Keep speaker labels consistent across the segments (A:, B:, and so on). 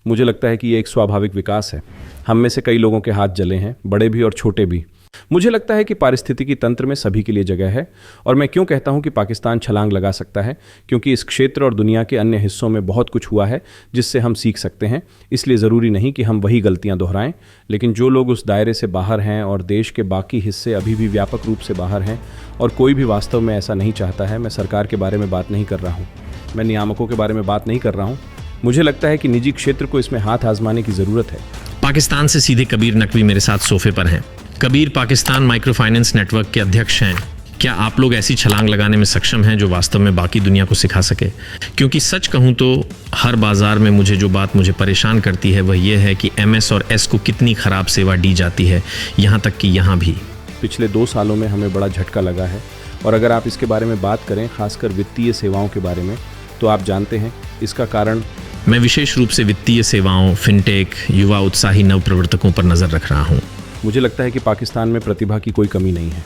A: मुझे लगता है कि ये एक स्वाभाविक विकास है। हम में से कई लोगों के हाथ जले हैं, बड़े भी और छोटे भी। मुझे लगता है कि पारिस्थितिकी तंत्र में सभी के लिए जगह है। और मैं क्यों कहता हूं कि पाकिस्तान छलांग लगा सकता है, क्योंकि इस क्षेत्र और दुनिया के अन्य हिस्सों में बहुत कुछ हुआ है जिससे हम सीख सकते हैं। इसलिए ज़रूरी नहीं कि हम वही गलतियां दोहराएं, लेकिन जो लोग उस दायरे से बाहर हैं और देश के बाकी हिस्से अभी भी व्यापक रूप से बाहर हैं, और कोई भी वास्तव में ऐसा नहीं चाहता है। मैं सरकार के बारे में बात नहीं कर रहा हूँ, मैं नियामकों के बारे में बात नहीं कर रहा हूँ। मुझे लगता है कि निजी क्षेत्र को इसमें हाथ आजमाने की ज़रूरत है।
B: पाकिस्तान से सीधे कबीर नकवी मेरे साथ सोफे पर हैं। Kabir Pakistan micro finance network के अध्यक्ष हैं। क्या आप लोग ऐसी छलांग लगाने में सक्षम हैं जो वास्तव में बाकी दुनिया को सिखा सके? क्योंकि सच कहूं तो हर बाजार में मुझे परेशान करती है वह यह है कि MS और S को कितनी खराब सेवा दी जाती है, यहाँ तक कि यहाँ भी।
A: पिछले 2 सालों में हमें बड़ा झटका लगा है, और अगर आप इसके बारे में बात करें, खासकर वित्तीय सेवाओं के बारे में, तो आप जानते हैं इसका कारण।
B: मैं विशेष रूप से वित्तीय सेवाओं, फिनटेक, युवा उत्साही नवप्रवर्तकों पर नजर रख रहा हूँ।
A: मुझे लगता है कि पाकिस्तान में प्रतिभा की कोई कमी नहीं है।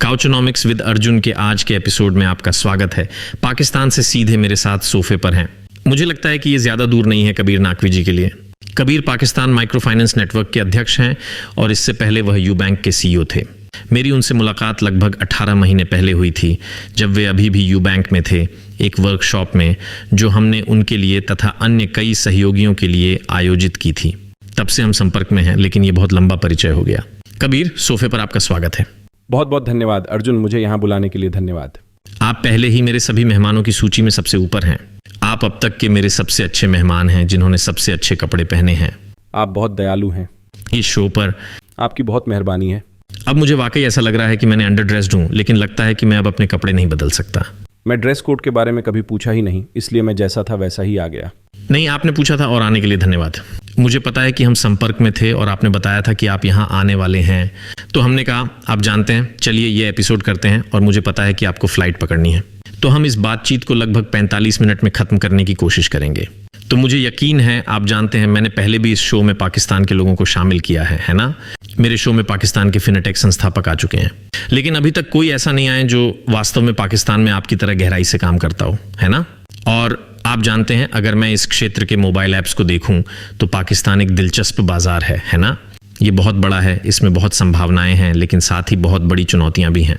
B: काउचोनॉमिक्स विद अर्जुन के आज के एपिसोड में आपका स्वागत है। पाकिस्तान से सीधे मेरे साथ सोफे पर हैं। मुझे लगता है कि ये ज्यादा दूर नहीं है कबीर नाकवी जी के लिए। Kabir Pakistan micro finance network के अध्यक्ष हैं और इससे पहले वह यू बैंक के CEO थे। मेरी उनसे मुलाकात लगभग 18 महीने पहले हुई थी, जब वे अभी भी यू बैंक में थे, एक वर्कशॉप में जो हमने उनके लिए तथा अन्य कई सहयोगियों के लिए आयोजित की थी। तब से हम संपर्क में हैं, लेकिन ये बहुत लंबा परिचय हो गया। कबीर, सोफे पर आपका स्वागत है।
A: बहुत बहुत धन्यवाद अर्जुन, मुझे यहाँ बुलाने के लिए धन्यवाद।
B: आप पहले ही मेरे सभी मेहमानों की सूची में सबसे ऊपर हैं। आप अब तक के मेरे सबसे अच्छे मेहमान हैं, जिन्होंने सबसे अच्छे कपड़े पहने हैं।
A: आप बहुत दयालु हैं।
B: इस शो पर
A: आपकी बहुत मेहरबानी है।
B: अब मुझे वाकई ऐसा लग रहा है कि मैंने अंडर ड्रेस्ड हूँ, लेकिन लगता है कि मैं अब अपने कपड़े नहीं बदल सकता।
A: मैं ड्रेस कोड के बारे में कभी पूछा ही नहीं, इसलिए मैं जैसा था वैसा ही आ गया।
B: नहीं, आपने पूछा था और आने के लिए धन्यवाद। मुझे पता है कि हम संपर्क में थे और आपने बताया था कि आप यहाँ आने वाले हैं, तो हमने कहा आप जानते हैं, चलिए ये एपिसोड करते हैं। और मुझे पता है कि आपको फ्लाइट पकड़नी है, तो हम इस बातचीत को लगभग 45 मिनट में ख़त्म करने की कोशिश करेंगे। तो मुझे यकीन है, आप जानते हैं, मैंने पहले भी इस शो में पाकिस्तान के लोगों को शामिल किया है ना? मेरे शो में पाकिस्तान के फिनटेक संस्थापक आ चुके हैं, लेकिन अभी तक कोई ऐसा नहीं आया जो वास्तव में पाकिस्तान में आपकी तरह गहराई से काम करता हो, है ना? और आप जानते हैं, अगर मैं इस क्षेत्र के मोबाइल ऐप्स को देखूं तो पाकिस्तान एक दिलचस्प बाजार है ना? ये बहुत बड़ा है, इसमें बहुत संभावनाएं हैं, लेकिन साथ ही बहुत बड़ी चुनौतियां भी हैं।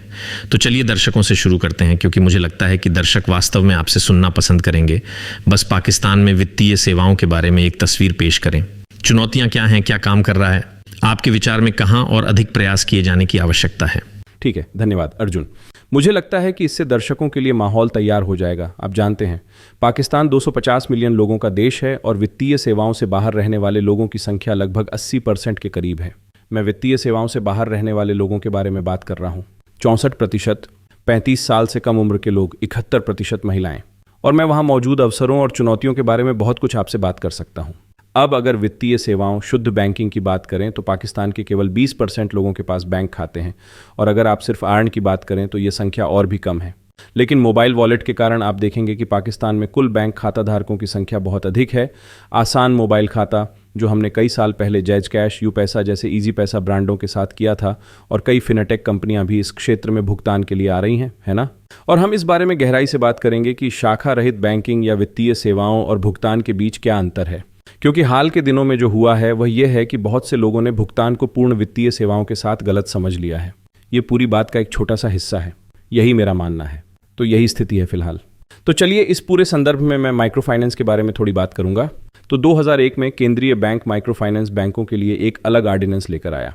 B: तो चलिए दर्शकों से शुरू करते हैं, क्योंकि मुझे लगता है कि दर्शक वास्तव में आपसे सुनना पसंद करेंगे। बस पाकिस्तान में वित्तीय सेवाओं के बारे में एक तस्वीर पेश करें। चुनौतियां क्या हैं, क्या काम कर रहा है, आपके विचार में कहाँ और अधिक प्रयास किए जाने की आवश्यकता है?
A: ठीक है, धन्यवाद अर्जुन। मुझे लगता है कि इससे दर्शकों के लिए माहौल तैयार हो जाएगा। आप जानते हैं, पाकिस्तान 250 मिलियन लोगों का देश है और वित्तीय सेवाओं से बाहर रहने वाले लोगों की संख्या लगभग 80% के करीब है। मैं वित्तीय सेवाओं से बाहर रहने वाले लोगों के बारे में बात कर रहा हूँ। 64%, 35 साल से कम उम्र के लोग, 71% महिलाएं। और मैं वहाँ मौजूद अवसरों और चुनौतियों के बारे में बहुत कुछ आपसे बात कर सकता हूँ। अब अगर वित्तीय सेवाओं, शुद्ध बैंकिंग की बात करें तो पाकिस्तान के केवल 20% लोगों के पास बैंक खाते हैं, और अगर आप सिर्फ आर्न की बात करें तो ये संख्या और भी कम है। लेकिन मोबाइल वॉलेट के कारण आप देखेंगे कि पाकिस्तान में कुल बैंक खाता धारकों की संख्या बहुत अधिक है। आसान मोबाइल खाता, जो हमने कई साल पहले जैज कैश, यू पैसा जैसे इजी पैसा ब्रांडों के साथ किया था, और कई फिनटेक कंपनियां भी इस क्षेत्र में भुगतान के लिए आ रही हैं, है ना? और हम इस बारे में गहराई से बात करेंगे कि शाखा रहित बैंकिंग या वित्तीय सेवाओं और भुगतान के बीच क्या अंतर है। क्योंकि हाल के दिनों में जो हुआ है वह यह है कि बहुत से लोगों ने भुगतान को पूर्ण वित्तीय सेवाओं के साथ गलत समझ लिया है। ये पूरी बात का एक छोटा सा हिस्सा है, यही मेरा मानना है। तो यही स्थिति है फिलहाल। तो चलिए इस पूरे संदर्भ में मैं माइक्रो फाइनेंस के बारे में थोड़ी बात करूंगा। तो 2001 में केंद्रीय बैंक माइक्रो फाइनेंस बैंकों के लिए एक अलग ऑर्डिनेंस लेकर आया।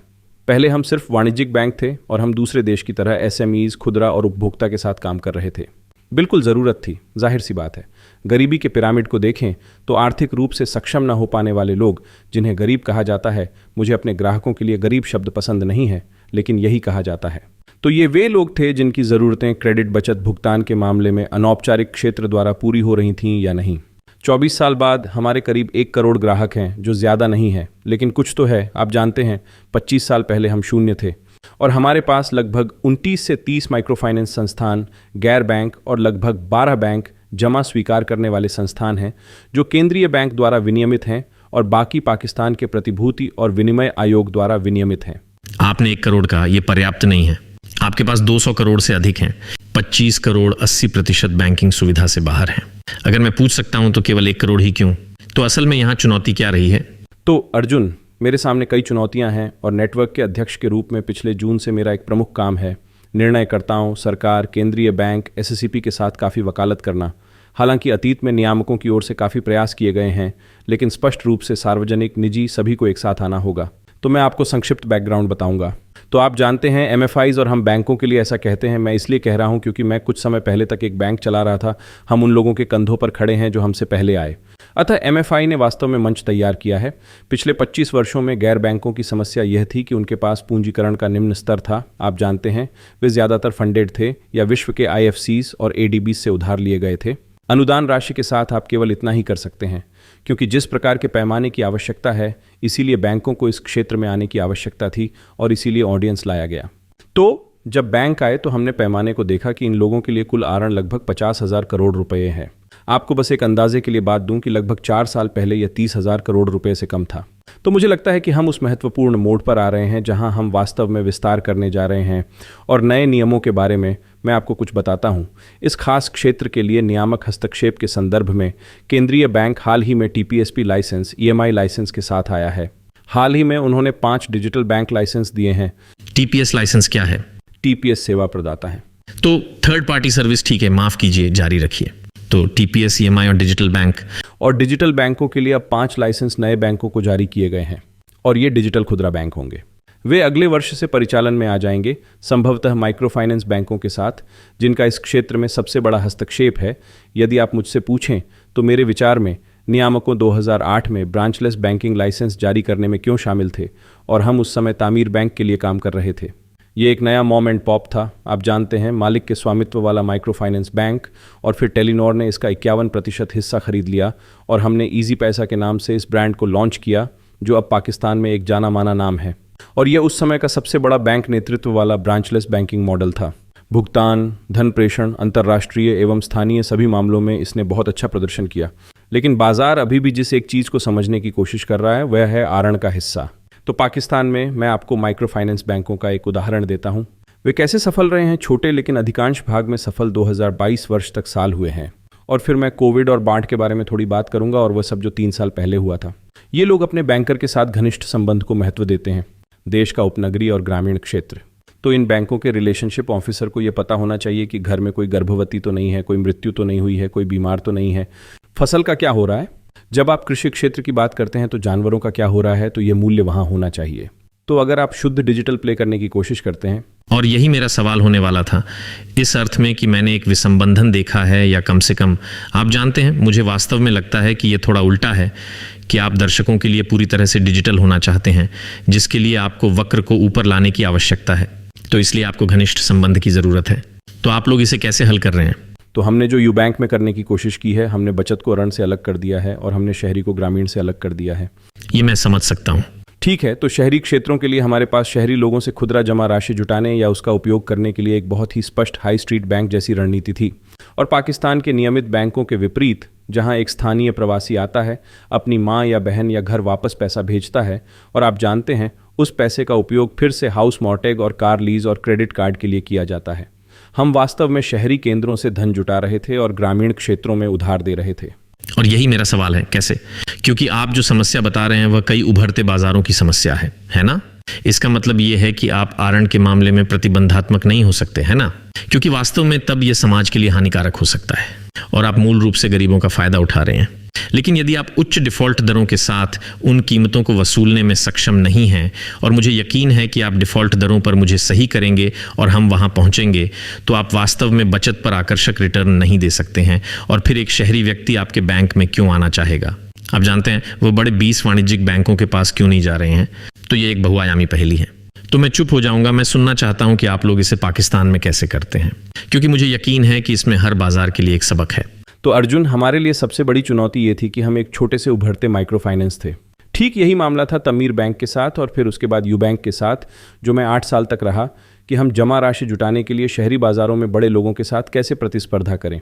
A: पहले हम सिर्फ वाणिज्यिक बैंक थे और हम दूसरे देश की तरह SMEs, खुदरा और उपभोक्ता के साथ काम कर रहे थे। बिल्कुल ज़रूरत थी, जाहिर सी बात है। गरीबी के पिरामिड को देखें तो आर्थिक रूप से सक्षम न हो पाने वाले लोग, जिन्हें गरीब कहा जाता है, मुझे अपने ग्राहकों के लिए गरीब शब्द पसंद नहीं है, लेकिन यही कहा जाता है। तो ये वे लोग थे जिनकी ज़रूरतें क्रेडिट, बचत, भुगतान के मामले में अनौपचारिक क्षेत्र द्वारा पूरी हो रही थीं या नहीं। 24 साल बाद हमारे करीब 1 करोड़ ग्राहक हैं, जो ज़्यादा नहीं है, लेकिन कुछ तो है। आप जानते हैं, 25 साल पहले हम शून्य थे, और हमारे पास लगभग 29 से 30 माइक्रो फाइनेंस संस्थान, गैर बैंक और लगभग 12 बैंक जमा स्वीकार करने वाले संस्थान हैं, जो केंद्रीय बैंक द्वारा विनियमित हैं और बाकी पाकिस्तान के प्रतिभूति और विनिमय आयोग द्वारा विनियमित हैं।
B: आपने 1 करोड़ कहा, यह पर्याप्त नहीं है। आपके पास 200 करोड़ से अधिक हैं। 25 करोड़ 80% बैंकिंग सुविधा से बाहर हैं। अगर मैं पूछ सकता हूं तो केवल 1 करोड़ ही क्यों? तो असल में यहाँ चुनौती क्या रही है?
A: तो अर्जुन, मेरे सामने कई चुनौतियां हैं और नेटवर्क के अध्यक्ष के रूप में पिछले जून से मेरा एक प्रमुख काम है निर्णयकर्ताओं, सरकार, केंद्रीय बैंक, एसएससीपी के साथ काफ़ी वकालत करना। हालांकि अतीत में नियामकों की ओर से काफ़ी प्रयास किए गए हैं, लेकिन स्पष्ट रूप से सार्वजनिक, निजी सभी को एक साथ आना होगा। तो मैं आपको संक्षिप्त बैकग्राउंड बताऊंगा। तो आप जानते हैं एमएफआईज और हम बैंकों के लिए ऐसा कहते हैं। मैं इसलिए कह रहा हूं क्योंकि मैं कुछ समय पहले तक एक बैंक चला रहा था। हम उन लोगों के कंधों पर खड़े हैं जो हमसे पहले आए। अतः एमएफआई ने वास्तव में मंच तैयार किया है। पिछले 25 वर्षों में गैर बैंकों की समस्या यह थी कि उनके पास पूंजीकरण का निम्न स्तर था। आप जानते हैं, वे ज़्यादातर फंडेड थे या विश्व के आईएफसीज और एडीबी से उधार लिए गए थे। अनुदान राशि के साथ आप केवल इतना ही कर सकते हैं, क्योंकि जिस प्रकार के पैमाने की आवश्यकता है, इसीलिए बैंकों को इस क्षेत्र में आने की आवश्यकता थी और इसीलिए ऑडियंस लाया गया। तो जब बैंक आए तो हमने पैमाने को देखा कि इन लोगों के लिए कुल आरण लगभग 50,000 करोड़ रुपए है। आपको बस एक अंदाजे के लिए बात दूं कि लगभग 4 साल पहले यह 30,000 करोड़ रुपए से कम था। तो मुझे लगता है कि हम उस महत्वपूर्ण मोड़ पर आ रहे हैं जहां हम वास्तव में विस्तार करने जा रहे हैं और नए नियमों के बारे में मैं आपको कुछ बताता हूं। इस खास क्षेत्र के लिए नियामक हस्तक्षेप के संदर्भ में केंद्रीय बैंक हाल ही में टीपीएसपी लाइसेंस, ईएमआई लाइसेंस के साथ आया है। हाल ही में उन्होंने 5 डिजिटल बैंक लाइसेंस दिए हैं।
B: टीपीएस लाइसेंस क्या है?
A: टीपीएस सेवा प्रदाता है।
B: तो थर्ड पार्टी सर्विस, ठीक है, माफ कीजिए, जारी रखिए। तो टीपीएस, ईएमआई और डिजिटल बैंक।
A: और डिजिटल बैंकों के लिए अब 5 लाइसेंस नए बैंकों को जारी किए गए हैं और ये डिजिटल खुदरा बैंक होंगे। वे अगले वर्ष से परिचालन में आ जाएंगे, संभवतः माइक्रो फाइनेंस बैंकों के साथ, जिनका इस क्षेत्र में सबसे बड़ा हस्तक्षेप है। यदि आप मुझसे पूछें तो मेरे विचार में नियामकों 2008 में ब्रांचलेस बैंकिंग लाइसेंस जारी करने में क्यों शामिल थे, और हम उस समय तामीर बैंक के लिए काम कर रहे थे। ये एक नया मॉम एंड पॉप था। आप जानते हैं, मालिक के स्वामित्व वाला माइक्रो फाइनेंस बैंक, और फिर टेलीनॉर ने इसका 51% हिस्सा खरीद लिया और हमने इजी पैसा के नाम से इस ब्रांड को लॉन्च किया, जो अब पाकिस्तान में एक जाना माना नाम है। और यह उस समय का सबसे बड़ा बैंक नेतृत्व वाला ब्रांचलेस बैंकिंग मॉडल था। भुगतान, धन प्रेषण, अंतर्राष्ट्रीय एवं स्थानीय सभी मामलों में इसने बहुत अच्छा प्रदर्शन किया। लेकिन बाजार अभी भी जिस एक चीज़ को समझने की कोशिश कर रहा है वह है आरण का हिस्सा। तो पाकिस्तान में मैं आपको माइक्रो फाइनेंस बैंकों का एक उदाहरण देता हूं। वे कैसे सफल रहे हैं। छोटे लेकिन अधिकांश भाग में सफल 2022 वर्ष तक साल हुए हैं। और फिर मैं कोविड और बाढ़ के बारे में थोड़ी बात करूंगा, और वह सब जो 3 साल पहले हुआ था। ये लोग अपने बैंकर के साथ घनिष्ठ संबंध को महत्व देते हैं। देश का उपनगरीय और ग्रामीण क्षेत्र। तो इन बैंकों के रिलेशनशिप ऑफिसर को यह पता होना चाहिए कि घर में कोई गर्भवती तो नहीं है, कोई मृत्यु तो नहीं हुई है, कोई बीमार तो नहीं है, फसल का क्या हो रहा है। जब आप कृषि क्षेत्र की बात करते हैं तो जानवरों का क्या हो रहा है, तो ये मूल्य वहां होना चाहिए। तो अगर आप शुद्ध डिजिटल प्ले करने की कोशिश करते हैं,
B: और यही मेरा सवाल होने वाला था, इस अर्थ में कि मैंने एक विसंबंधन देखा है, या कम से कम आप जानते हैं, मुझे वास्तव में लगता है कि ये थोड़ा उल्टा है कि आप दर्शकों के लिए पूरी तरह से डिजिटल होना चाहते हैं, जिसके लिए आपको वक्र को ऊपर लाने की आवश्यकता है। तो इसलिए आपको घनिष्ठ संबंध की जरूरत है। तो आप लोग इसे कैसे हल कर रहे हैं?
A: तो हमने जो यू बैंक में करने की कोशिश की है, हमने बचत को ऋण से अलग कर दिया है और हमने शहरी को ग्रामीण से अलग कर दिया है।
B: ये मैं समझ सकता हूँ।
A: ठीक है, तो शहरी क्षेत्रों के लिए हमारे पास शहरी लोगों से खुदरा जमा राशि जुटाने या उसका उपयोग करने के लिए एक बहुत ही स्पष्ट हाई स्ट्रीट बैंक जैसी रणनीति थी। और पाकिस्तान के नियमित बैंकों के विपरीत, जहां एक स्थानीय प्रवासी आता है, अपनी माँ या बहन या घर वापस पैसा भेजता है, और आप जानते हैं उस पैसे का उपयोग फिर से हाउस मॉर्टेज और कार लीज और क्रेडिट कार्ड के लिए किया जाता है। हम वास्तव में शहरी केंद्रों से धन जुटा रहे थे और ग्रामीण क्षेत्रों में उधार दे रहे थे।
B: और यही मेरा सवाल है, कैसे? क्योंकि आप जो समस्या बता रहे हैं वह कई उभरते बाजारों की समस्या है ना? इसका मतलब ये है कि आप आरण के मामले में प्रतिबंधात्मक नहीं हो सकते, है ना? क्योंकि वास्तव में तब यह समाज के लिए हानिकारक हो सकता है और आप मूल रूप से गरीबों का फायदा उठा रहे हैं। लेकिन यदि आप उच्च डिफॉल्ट दरों के साथ उन कीमतों को वसूलने में सक्षम नहीं हैं, और मुझे यकीन है कि आप डिफॉल्ट दरों पर मुझे सही करेंगे और हम वहां पहुंचेंगे, तो आप वास्तव में बचत पर आकर्षक रिटर्न नहीं दे सकते हैं। और फिर एक शहरी व्यक्ति आपके बैंक में क्यों आना चाहेगा? आप जानते हैं वो बड़े 20 वाणिज्यिक बैंकों के पास क्यों नहीं जा रहे हैं? तो ये एक बहुआयामी पहेली है। तो मैं चुप हो जाऊंगा। मैं सुनना चाहता हूं कि आप लोग इसे पाकिस्तान में कैसे करते हैं, क्योंकि मुझे यकीन है कि इसमें हर बाजार के लिए एक सबक है।
A: तो अर्जुन, हमारे लिए सबसे बड़ी चुनौती ये थी कि हम एक छोटे से उभरते माइक्रो फाइनेंस थे। ठीक यही मामला था तमीर बैंक के साथ और फिर उसके बाद यू बैंक के साथ, जो मैं 8 साल तक रहा, कि हम जमा राशि जुटाने के लिए शहरी बाजारों में बड़े लोगों के साथ कैसे प्रतिस्पर्धा करें।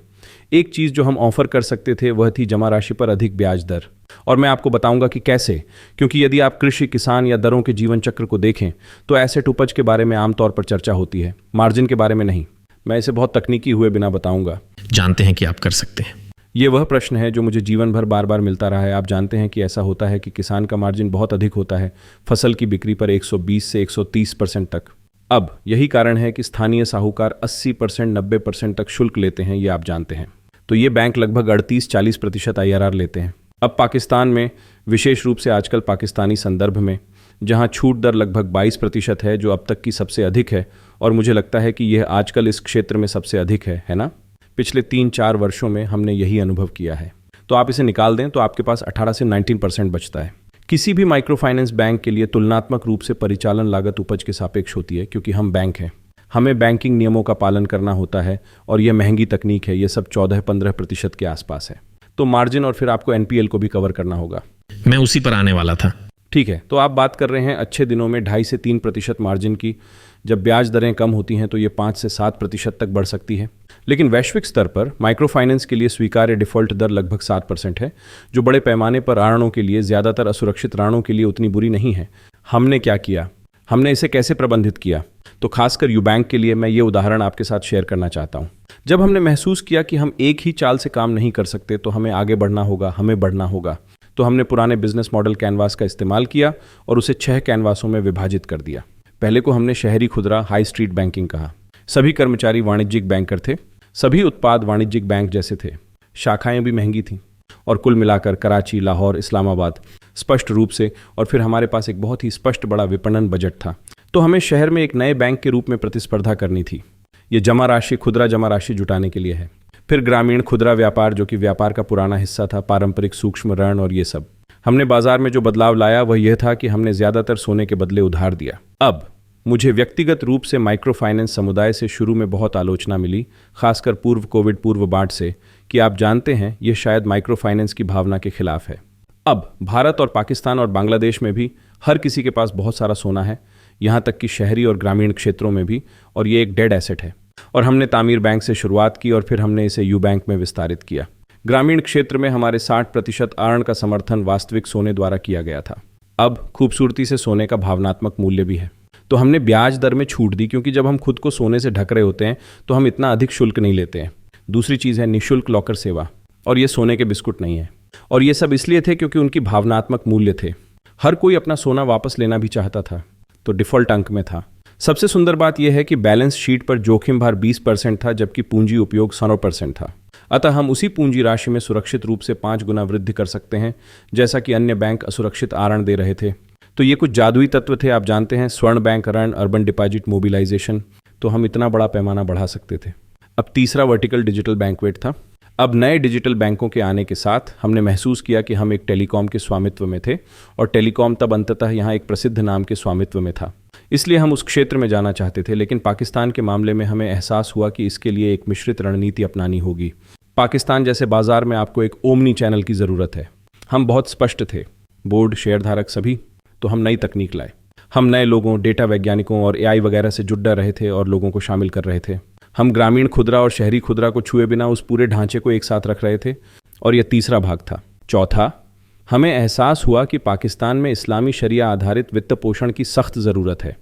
A: एक चीज़ जो हम ऑफर कर सकते थे वह थी जमा राशि पर अधिक ब्याज दर, और मैं आपको बताऊंगा कि कैसे। क्योंकि यदि आप कृषि, किसान या दरों के जीवन चक्र को देखें तो एसेट उपज के बारे में आमतौर पर चर्चा होती है, मार्जिन के बारे में नहीं। मैं इसे बहुत तकनीकी हुए बिना बताऊंगा।
B: जानते हैं कि आप कर सकते हैं?
A: ये वह प्रश्न है जो मुझे जीवन भर बार बार मिलता रहा है। आप जानते हैं कि ऐसा होता है कि किसान का मार्जिन बहुत अधिक होता है, फसल की बिक्री पर 120 से 130% तक। अब यही कारण है कि स्थानीय साहूकार 80%, 90% तक शुल्क लेते हैं, ये आप जानते हैं। तो ये बैंक लगभग 38-40% IRR लेते हैं। अब पाकिस्तान में, विशेष रूप से आजकल पाकिस्तानी संदर्भ में, जहां छूट दर लगभग 22% है, जो अब तक की सबसे अधिक है, और मुझे लगता है कि यह आजकल इस क्षेत्र में सबसे अधिक है ना? पिछले 3-4 वर्षों में हमने यही अनुभव किया है। तो आप इसे निकाल दें तो आपके पास 18 से 19% बचता है। किसी भी माइक्रो फाइनेंस बैंक के लिए तुलनात्मक रूप से परिचालन लागत उपज के सापेक्ष होती है, क्योंकि हम बैंक हैं, हमें बैंकिंग नियमों का पालन करना होता है, और यह महंगी तकनीक है। यह सब 14-15% के आसपास है। तो मार्जिन और फिर आपको NPL को भी कवर करना होगा।
B: मैं उसी पर आने वाला था।
A: ठीक है, तो आप बात कर रहे हैं अच्छे दिनों में 2.5 से 3% मार्जिन की। जब ब्याज दरें कम होती हैं तो ये 5 से 7% तक बढ़ सकती है। लेकिन वैश्विक स्तर पर माइक्रो फाइनेंस के लिए स्वीकार्य डिफ़ॉल्ट दर लगभग 7% है, जो बड़े पैमाने पर ऋणों के लिए, ज़्यादातर असुरक्षित ऋणों के लिए उतनी बुरी नहीं है। हमने क्या किया, हमने इसे कैसे प्रबंधित किया? तो खासकर यूबैंक के लिए मैं ये उदाहरण आपके साथ शेयर करना चाहता हूँ। जब हमने महसूस किया कि हम एक ही चाल से काम नहीं कर सकते, तो हमें आगे बढ़ना होगा, हमें बढ़ना होगा, तो हमने पुराने बिजनेस मॉडल कैनवास का इस्तेमाल किया और उसे 6 कैनवासों में विभाजित कर दिया। पहले को हमने शहरी खुदरा हाई स्ट्रीट बैंकिंग कहा। सभी कर्मचारी वाणिज्यिक बैंकर थे, सभी उत्पाद वाणिज्यिक बैंक जैसे थे, शाखाएं भी महंगी थीं, और कुल मिलाकर कराची, लाहौर, इस्लामाबाद स्पष्ट रूप से, और फिर हमारे पास एक बहुत ही स्पष्ट बड़ा विपणन बजट था। तो हमें शहर में एक नए बैंक के रूप में प्रतिस्पर्धा करनी थी। ये जमा राशि, खुदरा जमा राशि जुटाने के लिए है। फिर ग्रामीण खुदरा व्यापार, जो कि व्यापार का पुराना हिस्सा था, पारंपरिक सूक्ष्म ऋण और ये सब। हमने बाजार में जो बदलाव लाया वह यह था कि हमने ज़्यादातर सोने के बदले उधार दिया। अब मुझे व्यक्तिगत रूप से माइक्रो फाइनेंस समुदाय से शुरू में बहुत आलोचना मिली, खासकर पूर्व कोविड पूर्व बाढ़ से, कि आप जानते हैं यह शायद माइक्रो फाइनेंस की भावना के खिलाफ है। अब भारत और पाकिस्तान और बांग्लादेश में भी हर किसी के पास बहुत सारा सोना है, यहाँ तक कि शहरी और ग्रामीण क्षेत्रों में भी, और ये एक डेड एसेट है। और हमने तामीर बैंक से शुरुआत की और फिर हमने इसे यूबैंक में विस्तारित किया। ग्रामीण क्षेत्र में हमारे 60% आरण का समर्थन वास्तविक सोने द्वारा किया गया था। अब खूबसूरती से सोने का भावनात्मक मूल्य भी है। तो हमने ब्याज दर में छूट दी, क्योंकि जब हम खुद को सोने से ढक रहे होते हैं तो हम इतना अधिक शुल्क नहीं लेते हैं। दूसरी चीज़ है निःशुल्क लॉकर सेवा, और ये सोने के बिस्कुट नहीं है। और ये सब इसलिए थे क्योंकि उनकी भावनात्मक मूल्य थे। हर कोई अपना सोना वापस लेना भी चाहता था, तो डिफ़ॉल्ट अंक में था। सबसे सुंदर बात यह है कि बैलेंस शीट पर जोखिम भार 20% था, जबकि पूंजी उपयोग 100% था। अतः हम उसी पूंजी राशि में सुरक्षित रूप से 5 गुना वृद्धि कर सकते हैं, जैसा कि अन्य बैंक असुरक्षित आरण दे रहे थे। तो ये कुछ जादुई तत्व थे, आप जानते हैं, स्वर्ण बैंक ऋण, अर्बन डिपॉजिट मोबिलाइजेशन। तो हम इतना बड़ा पैमाना बढ़ा सकते थे। अब तीसरा वर्टिकल डिजिटल बैंकवेट था। अब नए डिजिटल बैंकों के आने के साथ हमने महसूस किया कि हम एक टेलीकॉम के स्वामित्व में थे, और टेलीकॉम तब अंततः यहाँ एक प्रसिद्ध नाम के स्वामित्व में था। इसलिए हम उस क्षेत्र में जाना चाहते थे। लेकिन पाकिस्तान के मामले में हमें एहसास हुआ कि इसके लिए एक मिश्रित रणनीति अपनानी होगी। पाकिस्तान जैसे बाजार में आपको एक ओमनी चैनल की ज़रूरत है। हम बहुत स्पष्ट थे, बोर्ड, शेयरधारक सभी। तो हम नई तकनीक लाए। हम नए लोगों, डेटा वैज्ञानिकों और AI वगैरह से जुड़ रहे थे और लोगों को शामिल कर रहे थे। हम ग्रामीण खुदरा और शहरी खुदरा को छुए बिना उस पूरे ढांचे को एक साथ रख रहे थे। और यह तीसरा भाग था। चौथा, हमें एहसास हुआ कि पाकिस्तान में इस्लामी शरिया आधारित वित्त पोषण की सख्त ज़रूरत है।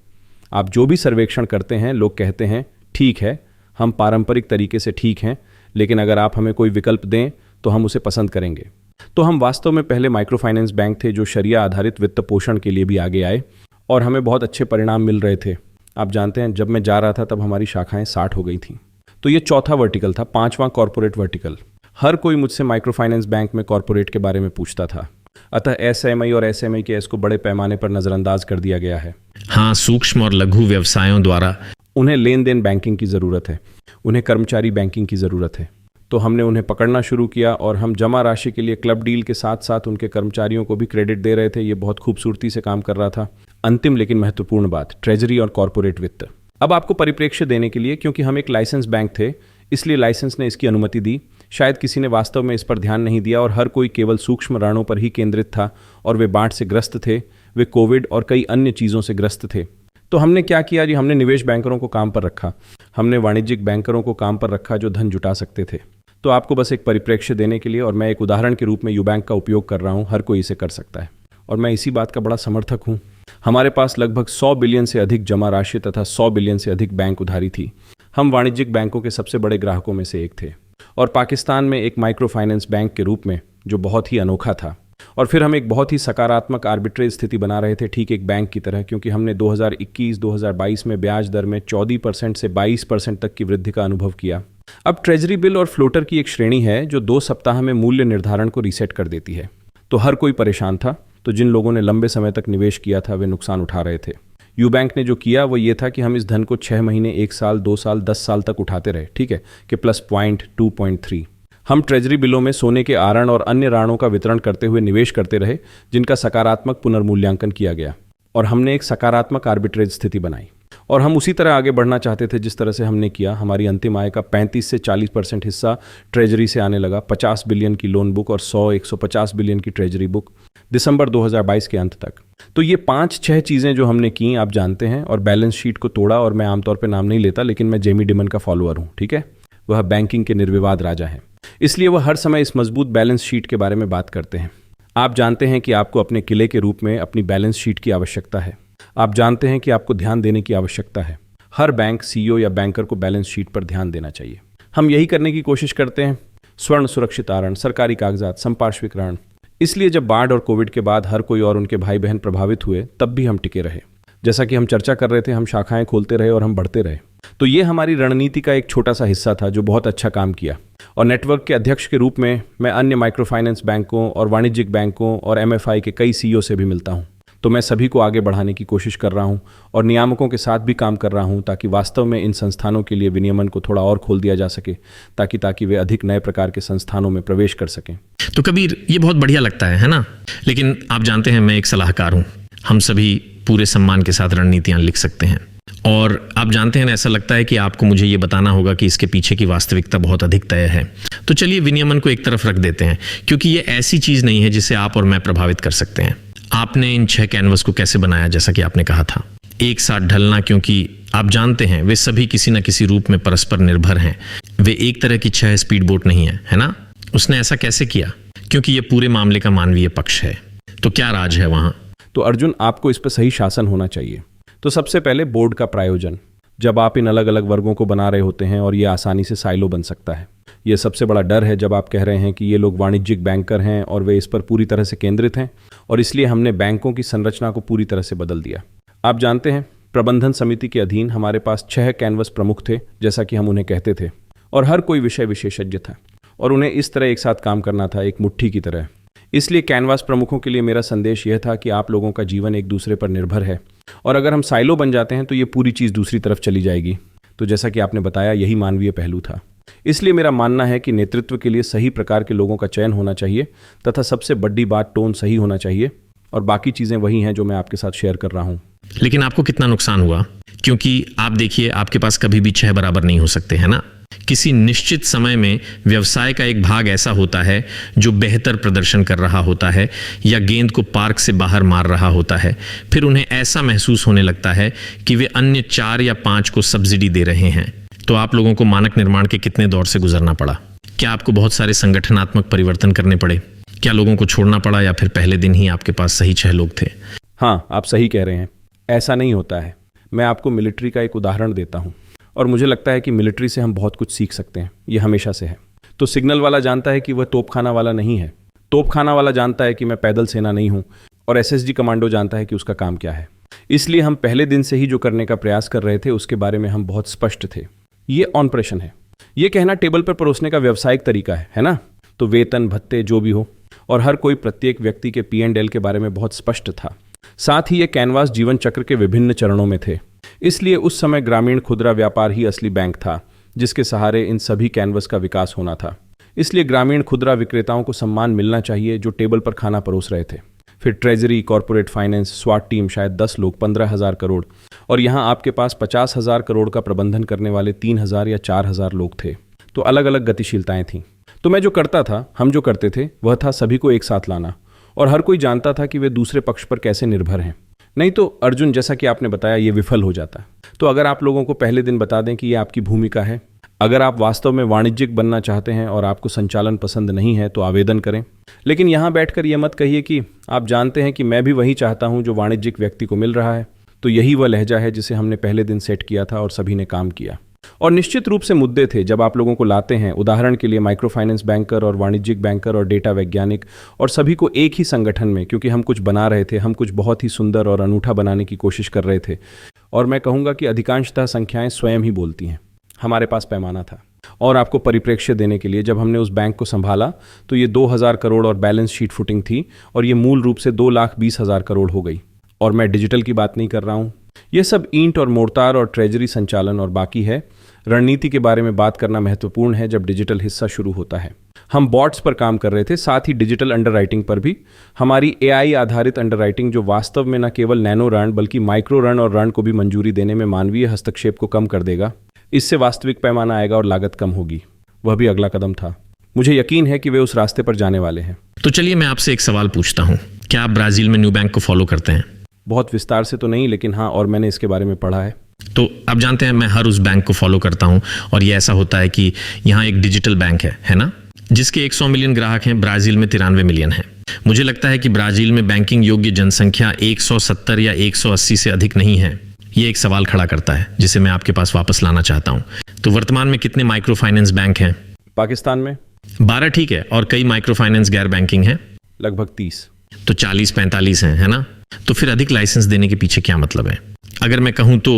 A: आप जो भी सर्वेक्षण करते हैं, लोग कहते हैं ठीक है, हम पारंपरिक तरीके से ठीक हैं, लेकिन अगर आप हमें कोई विकल्प दें तो हम उसे पसंद करेंगे। तो हम वास्तव में पहले माइक्रो फाइनेंस बैंक थे जो शरिया आधारित वित्त पोषण के लिए भी आगे आए, और हमें बहुत अच्छे परिणाम मिल रहे थे। आप जानते हैं, जब मैं जा रहा था तब हमारी शाखाएं 60 हो गई थीं। तो ये चौथा वर्टिकल था। 5वां कॉर्पोरेट वर्टिकल। हर कोई मुझसे माइक्रो फाइनेंस बैंक में कॉर्पोरेट के बारे में पूछता था, अतः SMI और SME के इसको बड़े पैमाने पर नज़रअंदाज कर दिया गया है।
B: हाँ, सूक्ष्म और लघु व्यवसायों द्वारा
A: उन्हें लेन देन बैंकिंग की ज़रूरत है, उन्हें कर्मचारी बैंकिंग की ज़रूरत है। तो हमने उन्हें पकड़ना शुरू किया, और हम जमा राशि के लिए क्लब डील के साथ साथ उनके कर्मचारियों को भी क्रेडिट दे रहे थे। ये बहुत खूबसूरती से काम कर रहा था। अंतिम लेकिन महत्वपूर्ण बात, ट्रेजरी और कॉर्पोरेट वित्त। अब आपको परिप्रेक्ष्य देने के लिए, क्योंकि हम एक लाइसेंस बैंक थे, इसलिए लाइसेंस ने इसकी अनुमति दी। शायद किसी ने वास्तव में इस पर ध्यान नहीं दिया, और हर कोई केवल सूक्ष्म ऋणों पर ही केंद्रित था, और वे बाढ़ से ग्रस्त थे, वे कोविड और कई अन्य चीज़ों से ग्रस्त थे। तो हमने क्या किया जी, हमने निवेश बैंकरों को काम पर रखा, हमने वाणिज्यिक बैंकरों को काम पर रखा जो धन जुटा सकते थे। तो आपको बस एक परिप्रेक्ष्य देने के लिए, और मैं एक उदाहरण के रूप में यूबैंक का उपयोग कर रहा हूँ, हर कोई इसे कर सकता है। और मैं इसी बात का बड़ा समर्थक हूँ हमारे पास लगभग 100 बिलियन से अधिक जमा राशि तथा 100 बिलियन से अधिक बैंक उधारी थी। हम वाणिज्यिक बैंकों के सबसे बड़े ग्राहकों में से एक थे और पाकिस्तान में एक माइक्रो फाइनेंस बैंक के रूप में, जो बहुत ही अनोखा था। और फिर हम एक बहुत ही सकारात्मक आर्बिट्रेज स्थिति बना रहे थे, ठीक एक बैंक की तरह, क्योंकि हमने 2021-2022 में ब्याज दर में 14% से 22% तक की वृद्धि का अनुभव किया। अब ट्रेजरी बिल और फ्लोटर की एक श्रेणी है जो 2 सप्ताह में मूल्य निर्धारण को रीसेट कर देती है। तो हर कोई परेशान था। तो जिन लोगों ने लंबे समय तक निवेश किया था वे नुकसान उठा रहे थे। यू बैंक ने जो किया वो ये था कि हम इस धन को 6 महीने, 1 साल, 2 साल, 10 साल तक उठाते रहे, ठीक है, कि प्लस पॉइंट 2.3 हम ट्रेजरी बिलों में सोने के आरण और अन्य राणों का वितरण करते हुए निवेश करते रहे, जिनका सकारात्मक पुनर्मूल्यांकन किया गया और हमने एक सकारात्मक आर्बिट्रेज स्थिति बनाई। और हम उसी तरह आगे बढ़ना चाहते थे जिस तरह से हमने किया। हमारी अंतिम आय का 35 से 40% हिस्सा ट्रेजरी से आने लगा। 50 बिलियन की लोन बुक और 150 बिलियन की ट्रेजरी बुक दिसंबर 2022 के अंत तक। तो ये 5-6 चीज़ें जो हमने की आप जानते हैं, और बैलेंस शीट को तोड़ा। और मैं आमतौर पर नाम नहीं लेता, लेकिन मैं जेमी डिमन का फॉलोअर हूँ, ठीक है। वह बैंकिंग के निर्विवाद राजा हैं, इसलिए वह हर समय इस मजबूत बैलेंस शीट के बारे में बात करते हैं। आप जानते हैं कि आपको अपने किले के रूप में अपनी बैलेंस शीट की आवश्यकता है। आप जानते हैं कि आपको ध्यान देने की आवश्यकता है। हर बैंक सीईओ या बैंकर को बैलेंस शीट पर ध्यान देना चाहिए। हम यही करने की कोशिश करते हैं। स्वर्ण सुरक्षित आरण, सरकारी कागजात, संपार्श्विक ऋण। इसलिए जब बाढ़ और कोविड के बाद हर कोई और उनके भाई बहन प्रभावित हुए, तब भी हम टिके रहे। जैसा कि हम चर्चा कर रहे थे, हम शाखाएं खोलते रहे और हम बढ़ते रहे। तो ये हमारी रणनीति का एक छोटा सा हिस्सा था जो बहुत अच्छा काम किया। और नेटवर्क के अध्यक्ष के रूप में मैं अन्य माइक्रो फाइनेंस बैंकों और वाणिज्यिक बैंकों और एमएफआई के कई सीईओ से भी मिलता हूं। तो मैं सभी को आगे बढ़ाने की कोशिश कर रहा हूं और नियामकों के साथ भी काम कर रहा हूं, ताकि वास्तव में इन संस्थानों के लिए विनियमन को थोड़ा और खोल दिया जा सके, ताकि वे अधिक नए प्रकार के संस्थानों में प्रवेश कर सकें।
B: तो कबीर, ये बहुत बढ़िया लगता है ना? लेकिन आप जानते हैं मैं एक सलाहकार हूँ। हम सभी पूरे सम्मान के साथ रणनीतियाँ लिख सकते हैं, और आप जानते हैं ना, ऐसा लगता है कि आपको मुझे ये बताना होगा कि इसके पीछे की वास्तविकता बहुत अधिक तय है। तो चलिए विनियमन को एक तरफ रख देते हैं, क्योंकि ये ऐसी चीज़ नहीं है जिसे आप और मैं प्रभावित कर सकते हैं। आपने इन 6 कैनवस को कैसे बनाया? जैसा कि आपने कहा था, एक साथ ढलना, क्योंकि आप जानते हैं वे सभी किसी न किसी रूप में परस्पर निर्भर हैं। वे एक तरह की 6 स्पीड बोट नहीं है ना? उसने ऐसा कैसे किया? क्योंकि ये पूरे मामले का मानवीय पक्ष है। तो क्या राज है वहाँ?
A: तो अर्जुन, आपको इस पर सही शासन होना चाहिए। तो सबसे पहले बोर्ड का प्रायोजन। जब आप इन अलग अलग वर्गों को बना रहे होते हैं और ये आसानी से साइलो बन सकता है। ये सबसे बड़ा डर है जब आप कह रहे हैं कि ये लोग वाणिज्यिक बैंकर हैं और वे इस पर पूरी तरह से केंद्रित हैं, और इसलिए हमने बैंकों की संरचना को पूरी तरह से बदल दिया। आप जानते हैं, प्रबंधन समिति के अधीन हमारे पास 6 कैनवस प्रमुख थे, जैसा कि हम उन्हें कहते थे, और हर कोई विषय विशेषज्ञ था और उन्हें इस तरह एक साथ काम करना था, एक मुट्ठी की तरह। इसलिए कैनवास प्रमुखों के लिए मेरा संदेश यह था कि आप लोगों का जीवन एक दूसरे पर निर्भर है, और अगर हम साइलो बन जाते हैं तो ये पूरी चीज़ दूसरी तरफ चली जाएगी। तो जैसा कि आपने बताया, यही मानवीय पहलू था। इसलिए मेरा मानना है कि नेतृत्व के लिए सही प्रकार के लोगों का चयन होना चाहिए, तथा सबसे बड़ी बात टोन सही होना चाहिए, और बाकी चीज़ें वही हैं जो मैं आपके साथ शेयर कर रहा हूँ।
B: लेकिन आपको कितना नुकसान हुआ? क्योंकि आप देखिए, आपके पास कभी भी 6 बराबर नहीं हो सकते, है ना? किसी निश्चित समय में व्यवसाय का एक भाग ऐसा होता है जो बेहतर प्रदर्शन कर रहा होता है या गेंद को पार्क से बाहर मार रहा होता है। फिर उन्हें ऐसा महसूस होने लगता है कि वे अन्य 4 या 5 को सब्सिडी दे रहे हैं। तो आप लोगों को मानक निर्माण के कितने दौर से गुजरना पड़ा? क्या आपको बहुत सारे संगठनात्मक परिवर्तन करने पड़े? क्या लोगों को छोड़ना पड़ा, या फिर पहले दिन ही आपके पास सही 6 लोग थे?
A: हाँ, आप सही कह रहे हैं। ऐसा नहीं होता है। मैं आपको मिलिट्री का एक उदाहरण देता हूँ, और मुझे लगता है कि मिलिट्री से हम बहुत कुछ सीख सकते हैं। ये हमेशा से है। तो सिग्नल वाला जानता है कि वह तोपखाना वाला नहीं है। तोपखाना वाला जानता है कि मैं पैदल सेना नहीं हूँ, और एसएसजी कमांडो जानता है कि उसका काम क्या है। इसलिए हम पहले दिन से ही जो करने का प्रयास कर रहे थे उसके बारे में हम बहुत स्पष्ट थे। ये ऑपरेशन है। ये कहना टेबल पर परोसने का व्यावसायिक तरीका है ना? तो वेतन भत्ते जो भी हो, और हर कोई प्रत्येक व्यक्ति के P&L के बारे में बहुत स्पष्ट था। साथ ही ये कैनवास जीवन चक्र के विभिन्न चरणों में थे। इसलिए उस समय ग्रामीण खुदरा व्यापार ही असली बैंक था, जिसके सहारे इन सभी कैनवस का विकास होना था। इसलिए ग्रामीण खुदरा विक्रेताओं को सम्मान मिलना चाहिए जो टेबल पर खाना परोस रहे थे। फिर ट्रेजरी, कॉरपोरेट फाइनेंस, स्वाट टीम, शायद 10 लोग, 15,000 करोड़, और यहाँ आपके पास 50,000 करोड़ का प्रबंधन करने वाले 3,000 या 4,000 लोग थे। तो अलग अलग गतिशीलताएं थीं। तो मैं जो करता था, हम जो करते थे, वह था सभी को एक साथ लाना, और हर कोई जानता था कि वे दूसरे पक्ष पर कैसे निर्भर हैं। नहीं तो अर्जुन, जैसा कि आपने बताया, ये विफल हो जाता। तो अगर आप लोगों को पहले दिन बता दें कि ये आपकी भूमिका है, अगर आप वास्तव में वाणिज्यिक बनना चाहते हैं और आपको संचालन पसंद नहीं है तो आवेदन करें। लेकिन यहाँ बैठकर यह मत कहिए कि आप जानते हैं कि मैं भी वही चाहता हूँ जो वाणिज्यिक व्यक्ति को मिल रहा है। तो यही वह लहजा है जिसे हमने पहले दिन सेट किया था और सभी ने काम किया। और निश्चित रूप से मुद्दे थे जब आप लोगों को लाते हैं, उदाहरण के लिए माइक्रो फाइनेंस बैंकर और वाणिज्यिक बैंकर और डेटा वैज्ञानिक, और सभी को एक ही संगठन में, क्योंकि हम कुछ बना रहे थे, हम कुछ बहुत ही सुंदर और अनूठा बनाने की कोशिश कर रहे थे। और मैं कहूँगा कि अधिकांशतः संख्याएं स्वयं ही बोलती हैं। हमारे पास पैमाना था। और आपको परिप्रेक्ष्य देने के लिए, जब हमने उस बैंक को संभाला तो ये 2000 करोड़ और बैलेंस शीट फुटिंग थी, और ये मूल रूप से 2,20,000 करोड़ हो गई। और मैं डिजिटल की बात नहीं कर रहा हूँ। ये सब ईंट और मोर्टार और ट्रेजरी संचालन और बाकी है। रणनीति के बारे में बात करना महत्वपूर्ण है जब डिजिटल हिस्सा शुरू होता है। हम बॉट्स पर काम कर रहे थे, साथ ही डिजिटल अंडरराइटिंग पर भी। हमारी एआई आधारित अंडरराइटिंग जो वास्तव में न केवल नैनो ऋण बल्कि माइक्रो ऋण और ऋण को भी मंजूरी देने में मानवीय हस्तक्षेप को कम कर देगा। इससे वास्तविक पैमाना आएगा और लागत कम होगी। वह भी अगला कदम था। मुझे यकीन है कि वे उस रास्ते पर जाने वाले हैं।
B: तो चलिए मैं आपसे एक सवाल पूछता हूँ, क्या आप ब्राजील में न्यूबैंक को फॉलो करते हैं?
A: बहुत विस्तार से तो नहीं, लेकिन हाँ, और मैंने इसके बारे में पढ़ा है।
B: तो आप जानते हैं मैं हर उस बैंक को फॉलो करता हूं, और ये ऐसा होता है कि यहाँ एक डिजिटल बैंक है ना, जिसके 100 मिलियन ग्राहक हैं। ब्राजील में 93 मिलियन है। मुझे लगता है कि ब्राजील में बैंकिंग योग्य जनसंख्या 170 या 180 से अधिक नहीं है। ये एक सवाल खड़ा करता है जिसे मैं आपके पास वापस लाना चाहता हूं। तो वर्तमान में कितने माइक्रो फाइनेंस बैंक हैं?
A: पाकिस्तान में
B: 12, ठीक है। और कई माइक्रो फाइनेंस गैर बैंकिंग हैं?
A: लगभग 30।
B: तो 40-45 हैं, है ना? तो फिर अधिक लाइसेंस देने के पीछे क्या मतलब है? अगर मैं कहूं तो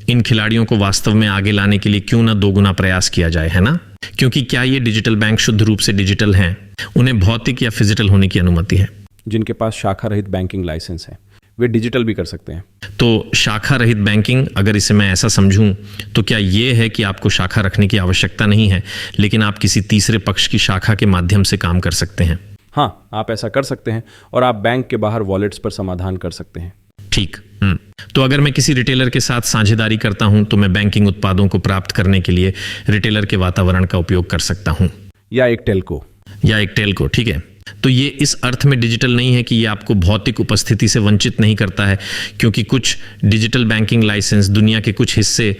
B: इन खिलाड़ियों को वास्तव में आगे लाने के लिए क्यों ना दोगुना प्रयास किया जाए, है ना? क्योंकि क्या ये डिजिटल बैंक शुद्ध रूप से डिजिटल हैं? उन्हें भौतिक या फिजिकल होने की अनुमति है?
A: जिनके पास शाखा रहित बैंकिंग लाइसेंस है वे डिजिटल भी कर सकते हैं।
B: तो शाखा रहित बैंकिंग, अगर इसे मैं ऐसा समझूं तो क्या ये है कि आपको शाखा रखने की आवश्यकता नहीं है, लेकिन आप किसी तीसरे पक्ष की शाखा के माध्यम से काम कर सकते हैं?
A: हाँ, आप ऐसा कर सकते हैं, और आप बैंक के बाहर वॉलेट्स पर समाधान कर सकते हैं।
B: ठीक। तो अगर मैं किसी रिटेलर के साथ साझेदारी करता हूं तो मैं बैंकिंग उत्पादों को प्राप्त करने के लिए रिटेलर के वातावरण का उपयोग कर सकता हूं,
A: या एक टेलको, ठीक है।
B: तो ये इस अर्थ में डिजिटल नहीं है कि ये आपको भौतिक उपस्थिति से वंचित नहीं करता है, क्योंकि कुछ डिजिटल बैंकिंग लाइसेंस, दुनिया के कुछ हिस्से,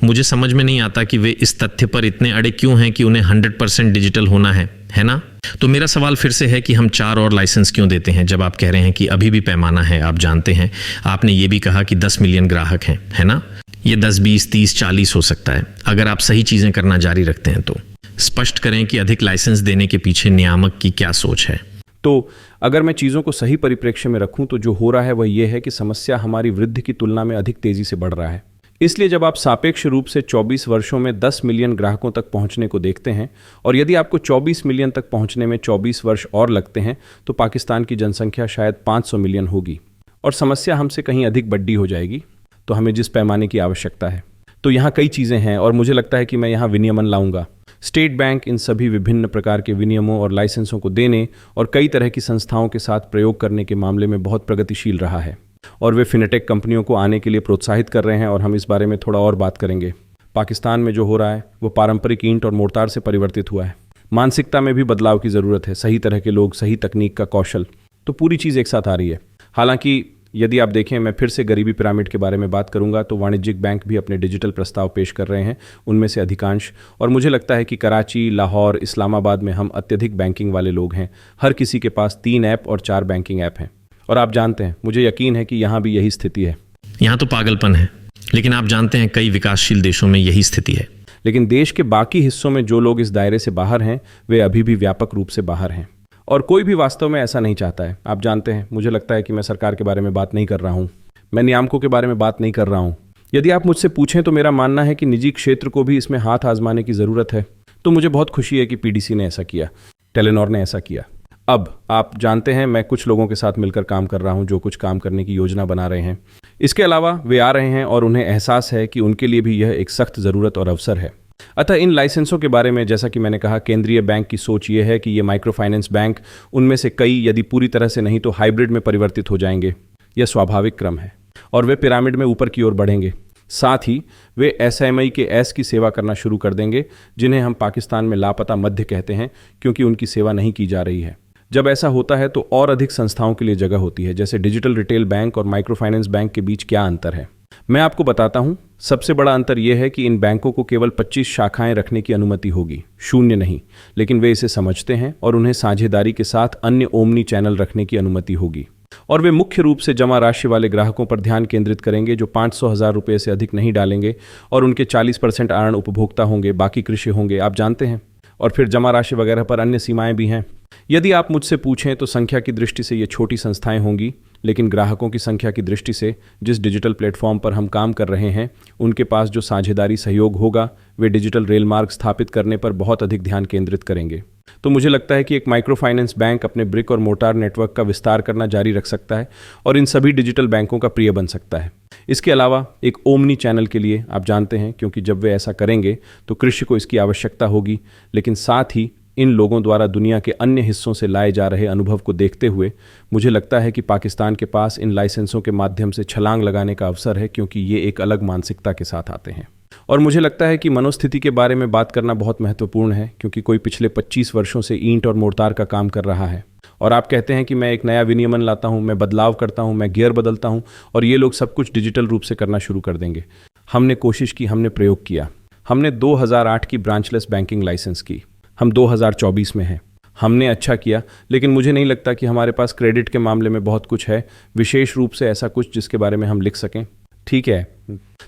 B: मुझे समझ में नहीं आता कि वे इस तथ्य पर इतने अड़े क्यों हैं कि उन्हें 100% डिजिटल होना है ना? तो मेरा सवाल फिर से है कि हम 4 और लाइसेंस क्यों देते हैं जब आप कह रहे हैं कि अभी भी पैमाना है? आप जानते हैं, आपने ये भी कहा कि 10 मिलियन ग्राहक हैं, है ना? ये 10, 20, 30, 40 हो सकता है अगर आप सही चीजें करना जारी रखते हैं। तो स्पष्ट करें कि अधिक लाइसेंस देने के पीछे नियामक की क्या सोच है।
A: तो अगर मैं चीज़ों को सही परिप्रेक्ष्य में रखूं तो जो हो रहा है वह यह है कि समस्या हमारी वृद्धि की तुलना में अधिक तेजी से बढ़ रहा है। इसलिए जब आप सापेक्ष रूप से 24 वर्षों में 10 मिलियन ग्राहकों तक पहुंचने को देखते हैं, और यदि आपको 24 मिलियन तक पहुंचने में 24 वर्ष और लगते हैं, तो पाकिस्तान की जनसंख्या शायद 500 मिलियन होगी, और समस्या हमसे कहीं अधिक बड़ी हो जाएगी। तो हमें जिस पैमाने की आवश्यकता है, तो यहाँ कई चीज़ें हैं, और मुझे लगता है कि मैं यहाँ विनियमन लाऊंगा। स्टेट बैंक इन सभी विभिन्न प्रकार के विनियमों और लाइसेंसों को देने और कई तरह की संस्थाओं के साथ प्रयोग करने के मामले में बहुत प्रगतिशील रहा है, और वे फिनटेक कंपनियों को आने के लिए प्रोत्साहित कर रहे हैं, और हम इस बारे में थोड़ा और बात करेंगे। पाकिस्तान में जो हो रहा है वो पारंपरिक ईंट और मोर्टार से परिवर्तित हुआ है। मानसिकता में भी बदलाव की ज़रूरत है, सही तरह के लोग, सही तकनीक का कौशल, तो पूरी चीज़ एक साथ आ रही है। हालांकि यदि आप देखें, मैं फिर से गरीबी पिरामिड के बारे में बात करूंगा, तो वाणिज्यिक बैंक भी अपने डिजिटल प्रस्ताव पेश कर रहे हैं, उनमें से अधिकांश। और मुझे लगता है कि कराची, लाहौर, इस्लामाबाद में हम अत्यधिक बैंकिंग वाले लोग हैं। हर किसी के पास 3 ऐप और 4 बैंकिंग ऐप हैं। और आप जानते हैं, मुझे यकीन है कि यहाँ भी यही स्थिति है।
B: यहाँ तो पागलपन है, लेकिन आप जानते हैं कई विकासशील देशों में यही स्थिति है।
A: लेकिन देश के बाकी हिस्सों में जो लोग इस दायरे से बाहर हैं, वे अभी भी व्यापक रूप से बाहर हैं, और कोई भी वास्तव में ऐसा नहीं चाहता है। आप जानते हैं, मुझे लगता है कि मैं सरकार के बारे में बात नहीं कर रहा हूँ, मैं नियामकों के बारे में बात नहीं कर रहा हूँ। यदि आप मुझसे पूछें तो मेरा मानना है कि निजी क्षेत्र को भी इसमें हाथ आजमाने की ज़रूरत है। तो मुझे बहुत खुशी है कि पीडीसी ने ऐसा किया, टेलीनॉर ने ऐसा किया। अब आप जानते हैं, मैं कुछ लोगों के साथ मिलकर काम कर रहा हूं जो कुछ काम करने की योजना बना रहे हैं। इसके अलावा वे आ रहे हैं और उन्हें एहसास है कि उनके लिए भी यह एक सख्त ज़रूरत और अवसर है। अतः इन लाइसेंसों के बारे में, जैसा कि मैंने कहा, केंद्रीय बैंक की सोच ये है कि ये माइक्रो फाइनेंस बैंक, उनमें से कई यदि पूरी तरह से नहीं तो हाइब्रिड में परिवर्तित हो जाएंगे। यह स्वाभाविक क्रम है, और वे पिरामिड में ऊपर की ओर बढ़ेंगे। साथ ही वे एसएमई के एस की सेवा करना शुरू कर देंगे, जिन्हें हम पाकिस्तान में लापता मध्य कहते हैं, क्योंकि उनकी सेवा नहीं की जा रही है। जब ऐसा होता है तो और अधिक संस्थाओं के लिए जगह होती है। जैसे डिजिटल रिटेल बैंक और माइक्रो फाइनेंस बैंक के बीच क्या अंतर है? मैं आपको बताता हूं, सबसे बड़ा अंतर यह है कि इन बैंकों को केवल 25 शाखाएं रखने की अनुमति होगी, शून्य नहीं। लेकिन वे इसे समझते हैं और उन्हें साझेदारी के साथ अन्य ओमनी चैनल रखने की अनुमति होगी। और वे मुख्य रूप से जमा राशि वाले ग्राहकों पर ध्यान केंद्रित करेंगे जो 500,000 रुपये से अधिक नहीं डालेंगे, और उनके 40% आर्ण उपभोक्ता होंगे, बाकी कृषि होंगे, आप जानते हैं। और फिर जमा राशि वगैरह पर अन्य सीमाएं भी हैं। यदि आप मुझसे पूछें तो संख्या की दृष्टि से ये छोटी संस्थाएं होंगी, लेकिन ग्राहकों की संख्या की दृष्टि से जिस डिजिटल प्लेटफॉर्म पर हम काम कर रहे हैं उनके पास जो साझेदारी सहयोग होगा, वे डिजिटल रेल मार्ग स्थापित करने पर बहुत अधिक ध्यान केंद्रित करेंगे। तो मुझे लगता है कि एक माइक्रो फाइनेंस बैंक अपने ब्रिक और मोर्टार नेटवर्क का विस्तार करना जारी रख सकता है और इन सभी डिजिटल बैंकों का प्रिय बन सकता है। इसके अलावा एक ओमनी चैनल के लिए, आप जानते हैं, क्योंकि जब वे ऐसा करेंगे तो कृषि को इसकी आवश्यकता होगी, लेकिन साथ ही इन लोगों द्वारा दुनिया के अन्य हिस्सों से लाए जा रहे अनुभव को देखते हुए मुझे लगता है कि पाकिस्तान के पास इन लाइसेंसों के माध्यम से छलांग लगाने का अवसर है, क्योंकि ये एक अलग मानसिकता के साथ आते हैं। और मुझे लगता है कि मनोस्थिति के बारे में बात करना बहुत महत्वपूर्ण है, क्योंकि कोई पिछले 25 वर्षों से ईंट और मोर्टार का काम कर रहा है और आप कहते हैं कि मैं एक नया विनियमन लाता हूं, मैं बदलाव करता हूं, मैं गियर बदलता हूं और ये लोग सब कुछ डिजिटल रूप से करना शुरू कर देंगे। हमने कोशिश की, हमने प्रयोग किया। हमने 2008 की ब्रांचलेस बैंकिंग लाइसेंस की। हम 2024 में हैं। हमने अच्छा किया, लेकिन मुझे नहीं लगता कि हमारे पास क्रेडिट के मामले में बहुत कुछ है, विशेष रूप से ऐसा कुछ जिसके बारे में हम लिख सकें। ठीक है,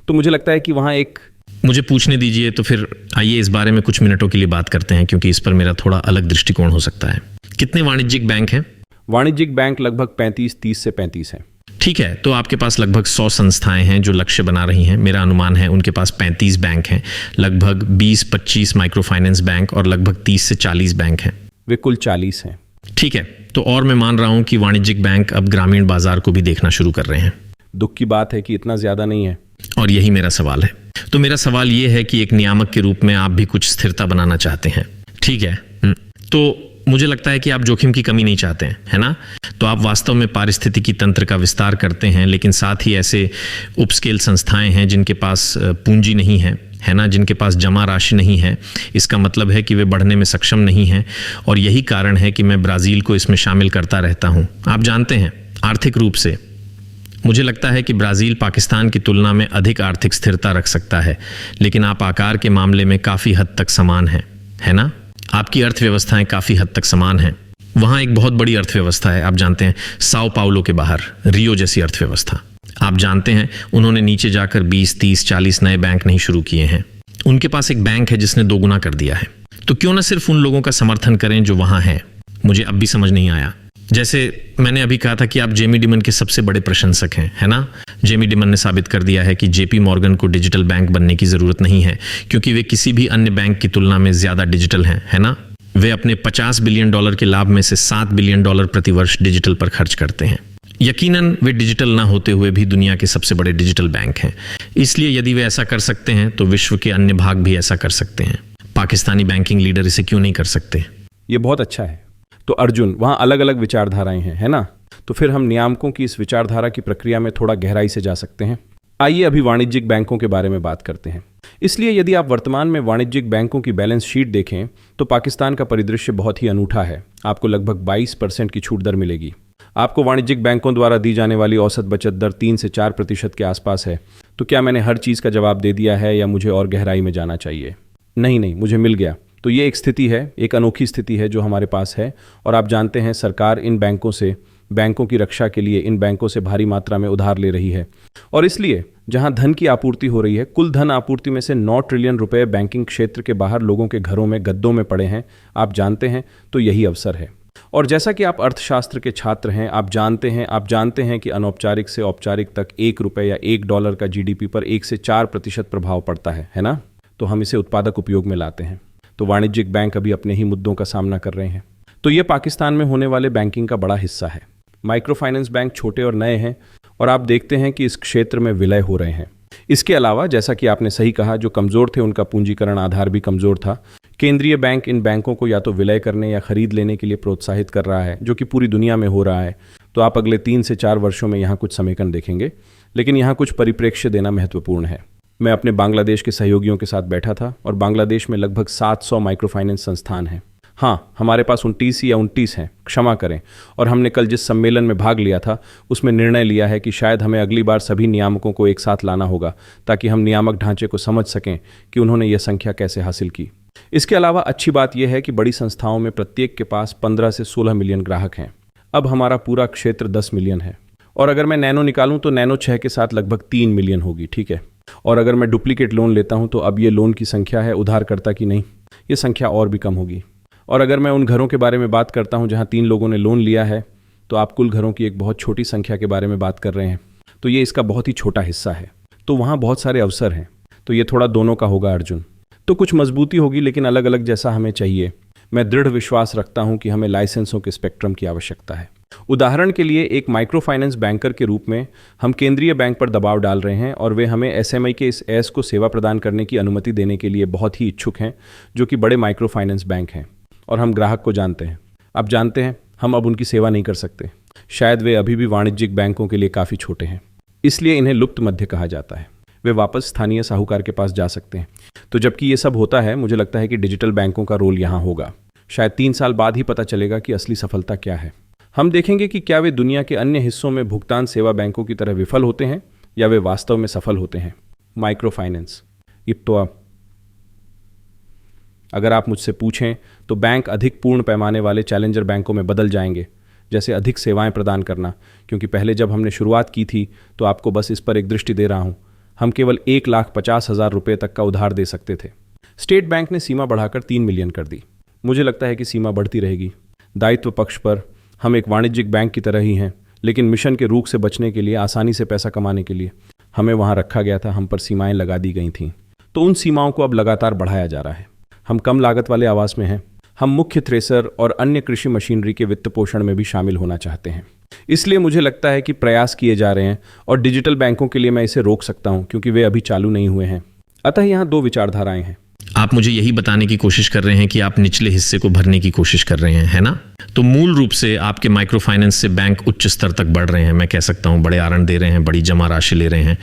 A: तो मुझे लगता है कि वहाँ एक
B: मुझे पूछने दीजिए, तो फिर आइए इस बारे में कुछ मिनटों के लिए बात करते हैं, क्योंकि इस पर मेरा थोड़ा अलग दृष्टिकोण हो सकता है। कितने वाणिज्यिक बैंक हैं?
A: वाणिज्यिक बैंक लगभग 30 से 35 हैं।
B: ठीक है, तो आपके पास लगभग 100 संस्थाएं हैं जो लक्ष्य बना रही हैं। मेरा अनुमान है उनके पास 35 बैंक हैं, लगभग 20-25 माइक्रो फाइनेंस बैंक और लगभग 30 से 40 बैंक हैं।
A: वे कुल 40 हैं।
B: ठीक है, तो और मैं मान रहा हूं कि वाणिज्यिक बैंक अब ग्रामीण बाजार को भी देखना शुरू कर रहे हैं।
A: दुख की बात है कि इतना ज्यादा नहीं है,
B: और यही मेरा सवाल है। तो मेरा सवाल ये है कि एक नियामक के रूप में आप भी कुछ स्थिरता बनाना चाहते हैं, ठीक है? तो मुझे लगता है कि आप जोखिम की कमी नहीं चाहते हैं, है ना? तो आप वास्तव में पारिस्थितिकी तंत्र का विस्तार करते हैं, लेकिन साथ ही ऐसे उपस्केल संस्थाएं हैं जिनके पास पूंजी नहीं है ना, जिनके पास जमा राशि नहीं है। इसका मतलब है कि वे बढ़ने में सक्षम नहीं हैं, और यही कारण है कि मैं ब्राज़ील को इसमें शामिल करता रहता हूं। आप जानते हैं, आर्थिक रूप से मुझे लगता है कि ब्राज़ील पाकिस्तान की तुलना में अधिक आर्थिक स्थिरता रख सकता है, लेकिन आप आकार के मामले में काफ़ी हद तक समान हैं, है ना? आपकी अर्थव्यवस्थाएं काफ़ी हद तक समान हैं। वहाँ एक बहुत बड़ी अर्थव्यवस्था है, आप जानते हैं, साओ पाउलो के बाहर रियो जैसी अर्थव्यवस्था। आप जानते हैं, उन्होंने नीचे जाकर 20, 30, 40 नए बैंक नहीं शुरू किए हैं। उनके पास एक बैंक है जिसने 2 गुना कर दिया है। तो क्यों ना सिर्फ उन लोगों का समर्थन करें जो वहाँ हैं? मुझे अब भी समझ नहीं आया। जैसे मैंने अभी कहा था कि आप जेमी डिमन के सबसे बड़े प्रशंसक हैं, है ना? जेमी डिमन ने साबित कर दिया है कि जेपी मॉर्गन को डिजिटल बैंक बनने की ज़रूरत नहीं है, क्योंकि वे किसी भी अन्य बैंक की तुलना में ज़्यादा डिजिटल हैं, है ना? वे अपने $50 बिलियन के लाभ में से $7 बिलियन प्रति वर्ष डिजिटल पर खर्च करते हैं। यकीनन वे डिजिटल ना होते हुए भी दुनिया के सबसे बड़े डिजिटल बैंक हैं। इसलिए यदि वे ऐसा कर सकते हैं तो विश्व के अन्य भाग भी ऐसा कर सकते हैं। पाकिस्तानी बैंकिंग लीडर इसे क्यों नहीं कर सकते?
A: ये बहुत अच्छा है। तो अर्जुन, वहाँ अलग अलग विचारधाराएं हैं, है ना? तो फिर हम नियामकों की इस विचारधारा की प्रक्रिया में थोड़ा गहराई से जा सकते हैं। आइए अभी वाणिज्यिक बैंकों के बारे में बात करते हैं। इसलिए यदि आप वर्तमान में वाणिज्यिक बैंकों की बैलेंस शीट देखें तो पाकिस्तान का परिदृश्य बहुत ही अनूठा है। आपको लगभग 22% की छूट दर मिलेगी। आपको वाणिज्यिक बैंकों द्वारा दी जाने वाली औसत बचत दर 3 से 4% के आसपास है। तो क्या मैंने हर चीज़ का जवाब दे दिया है या मुझे और गहराई में जाना चाहिए? नहीं, मुझे मिल गया। तो ये एक स्थिति है, एक अनोखी स्थिति है जो हमारे पास है। और आप जानते हैं, सरकार इन बैंकों की रक्षा के लिए इन बैंकों से भारी मात्रा में उधार ले रही है। और इसलिए जहां धन की आपूर्ति हो रही है, कुल धन आपूर्ति में से 9 ट्रिलियन रुपए बैंकिंग क्षेत्र के बाहर लोगों के घरों में गद्दों में पड़े हैं। आप जानते हैं, तो यही अवसर है। और जैसा कि आप अर्थशास्त्र के छात्र हैं, आप जानते हैं कि अनौपचारिक से औपचारिक तक $1 या $1 का जीडीपी पर 1 से 4% प्रभाव पड़ता है ना? तो हम इसे उत्पादक उपयोग में लाते हैं। तो वाणिज्यिक बैंक अभी अपने ही मुद्दों का सामना कर रहे हैं। तो ये पाकिस्तान में होने वाले बैंकिंग का बड़ा हिस्सा है। माइक्रो फाइनेंस बैंक छोटे और नए हैं और आप देखते हैं कि इस क्षेत्र में विलय हो रहे हैं। इसके अलावा, जैसा कि आपने सही कहा, जो कमज़ोर थे उनका पूंजीकरण आधार भी कमज़ोर था। केंद्रीय बैंक इन बैंकों को या तो विलय करने या खरीद लेने के लिए प्रोत्साहित कर रहा है, जो कि पूरी दुनिया में हो रहा है। तो आप अगले 3 से 4 वर्षों में यहाँ कुछ समेकन देखेंगे, लेकिन यहाँ कुछ परिप्रेक्ष्य देना महत्वपूर्ण है। मैं अपने बांग्लादेश के सहयोगियों के साथ बैठा था और बांग्लादेश में लगभग 700 माइक्रो फाइनेंस संस्थान हैं। हाँ, हमारे पास 29 या 29 हैं, क्षमा करें। और हमने कल जिस सम्मेलन में भाग लिया था उसमें निर्णय लिया है कि शायद हमें अगली बार सभी नियामकों को एक साथ लाना होगा ताकि हम नियामक ढांचे को समझ सकें कि उन्होंने यह संख्या कैसे हासिल की। इसके अलावा अच्छी बात यह है कि बड़ी संस्थाओं में प्रत्येक के पास 15 से 16 मिलियन ग्राहक हैं। अब हमारा पूरा क्षेत्र 10 मिलियन है, और अगर मैं नैनो निकालूं तो नैनो 6 के साथ लगभग 3 मिलियन होगी, ठीक है। और अगर मैं डुप्लीकेट लोन लेता हूं तो अब ये लोन की संख्या है, उधारकर्ता की नहीं। ये संख्या और भी कम होगी। और अगर मैं उन घरों के बारे में बात करता हूं जहां 3 लोगों ने लोन लिया है, तो आप कुल घरों की एक बहुत छोटी संख्या के बारे में बात कर रहे हैं। तो ये इसका बहुत ही छोटा हिस्सा है। तो वहाँ बहुत सारे अवसर हैं। तो ये थोड़ा दोनों का होगा अर्जुन। तो कुछ मजबूती होगी, लेकिन अलग अलग जैसा हमें चाहिए। मैं दृढ़ विश्वास रखता हूं कि हमें लाइसेंसों के स्पेक्ट्रम की आवश्यकता है। उदाहरण के लिए एक माइक्रो फाइनेंस बैंकर के रूप में हम केंद्रीय बैंक पर दबाव डाल रहे हैं और वे हमें एसएमई के इस एस को सेवा प्रदान करने की अनुमति देने के लिए बहुत ही इच्छुक हैं, जो कि बड़े माइक्रो फाइनेंस बैंक हैं। और हम ग्राहक को जानते हैं। आप जानते हैं, हम अब उनकी सेवा नहीं कर सकते। शायद वे अभी भी वाणिज्यिक बैंकों के लिए काफ़ी छोटे हैं, इसलिए इन्हें लुप्त मध्य कहा जाता है। वे वापस स्थानीय साहूकार के पास जा सकते हैं। तो जबकि ये सब होता है, मुझे लगता है कि डिजिटल बैंकों का रोल यहाँ होगा। शायद 3 साल बाद ही पता चलेगा कि असली सफलता क्या है। हम देखेंगे कि क्या वे दुनिया के अन्य हिस्सों में भुगतान सेवा बैंकों की तरह विफल होते हैं या वे वास्तव में सफल होते हैं। माइक्रो फाइनेंस इप्टोआ। अगर आप मुझसे पूछें तो बैंक अधिक पूर्ण पैमाने वाले चैलेंजर बैंकों में बदल जाएंगे, जैसे अधिक सेवाएं प्रदान करना। क्योंकि पहले जब हमने शुरुआत की थी, तो आपको बस इस पर एक दृष्टि दे रहा हूं, हम केवल 1,50,000 रुपये तक का उधार दे सकते थे। स्टेट बैंक ने सीमा बढ़ाकर 3 मिलियन कर दी। मुझे लगता है कि सीमा बढ़ती रहेगी। दायित्व पक्ष पर हम एक वाणिज्यिक बैंक की तरह ही हैं, लेकिन मिशन के रूख से बचने के लिए, आसानी से पैसा कमाने के लिए हमें वहां रखा गया था। हम पर सीमाएं लगा दी गई थीं, तो उन सीमाओं को अब लगातार बढ़ाया जा रहा है। हम कम लागत वाले आवास में हैं। हम मुख्य थ्रेसर और अन्य कृषि मशीनरी के वित्त पोषण में भी शामिल होना चाहते हैं। इसलिए मुझे लगता है कि प्रयास किए जा रहे हैं, और डिजिटल बैंकों के लिए मैं इसे रोक सकता हूं क्योंकि वे अभी चालू नहीं हुए हैं। अतः यहाँ 2 विचारधाराएं हैं।
B: आप मुझे यही बताने की कोशिश कर रहे हैं कि आप निचले हिस्से को भरने की कोशिश कर रहे हैं, है ना? तो मूल रूप से आपके माइक्रो फाइनेंस से बैंक उच्च स्तर तक बढ़ रहे हैं। मैं कह सकता हूं बड़े आरण दे रहे हैं, बड़ी जमा राशि ले रहे हैं।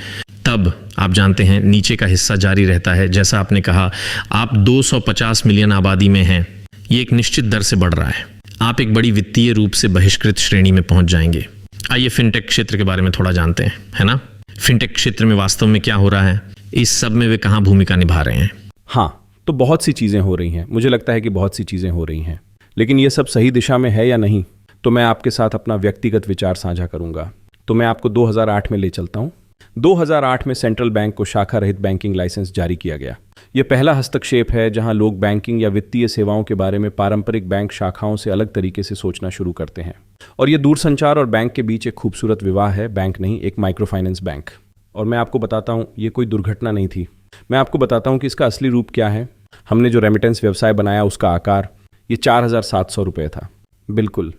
B: तब आप जानते हैं नीचे का हिस्सा जारी रहता है। जैसा आपने कहा, आप 250 मिलियन आबादी में हैं। ये एक निश्चित दर से बढ़ रहा है। आप एक बड़ी वित्तीय रूप से बहिष्कृत श्रेणी में पहुंच जाएंगे। आइए फिनटेक क्षेत्र के बारे में थोड़ा जानते हैं, है ना? फिनटेक क्षेत्र में वास्तव में क्या हो रहा है? इस सब में वे कहाँ भूमिका निभा रहे हैं?
A: हाँ, तो बहुत सी चीज़ें हो रही हैं। मुझे लगता है कि बहुत सी चीज़ें हो रही हैं, लेकिन ये सब सही दिशा में है या नहीं, तो मैं आपके साथ अपना व्यक्तिगत विचार साझा करूंगा। तो मैं आपको 2008 में ले चलता हूँ। 2008 में सेंट्रल बैंक को शाखा रहित बैंकिंग लाइसेंस जारी किया गया। यह पहला हस्तक्षेप है जहां लोग बैंकिंग या वित्तीय सेवाओं के बारे में पारंपरिक बैंक शाखाओं से अलग तरीके से सोचना शुरू करते हैं। और यह दूरसंचार और बैंक के बीच एक खूबसूरत विवाह है। बैंक नहीं, एक माइक्रो फाइनेंस बैंक। और मैं आपको बताता हूँ, ये कोई दुर्घटना नहीं थी। मैं आपको बताता हूँ कि इसका असली रूप क्या है। हमने जो रेमिटेंस व्यवसाय बनाया, उसका आकार ये 4,700 रुपये था। बिल्कुल,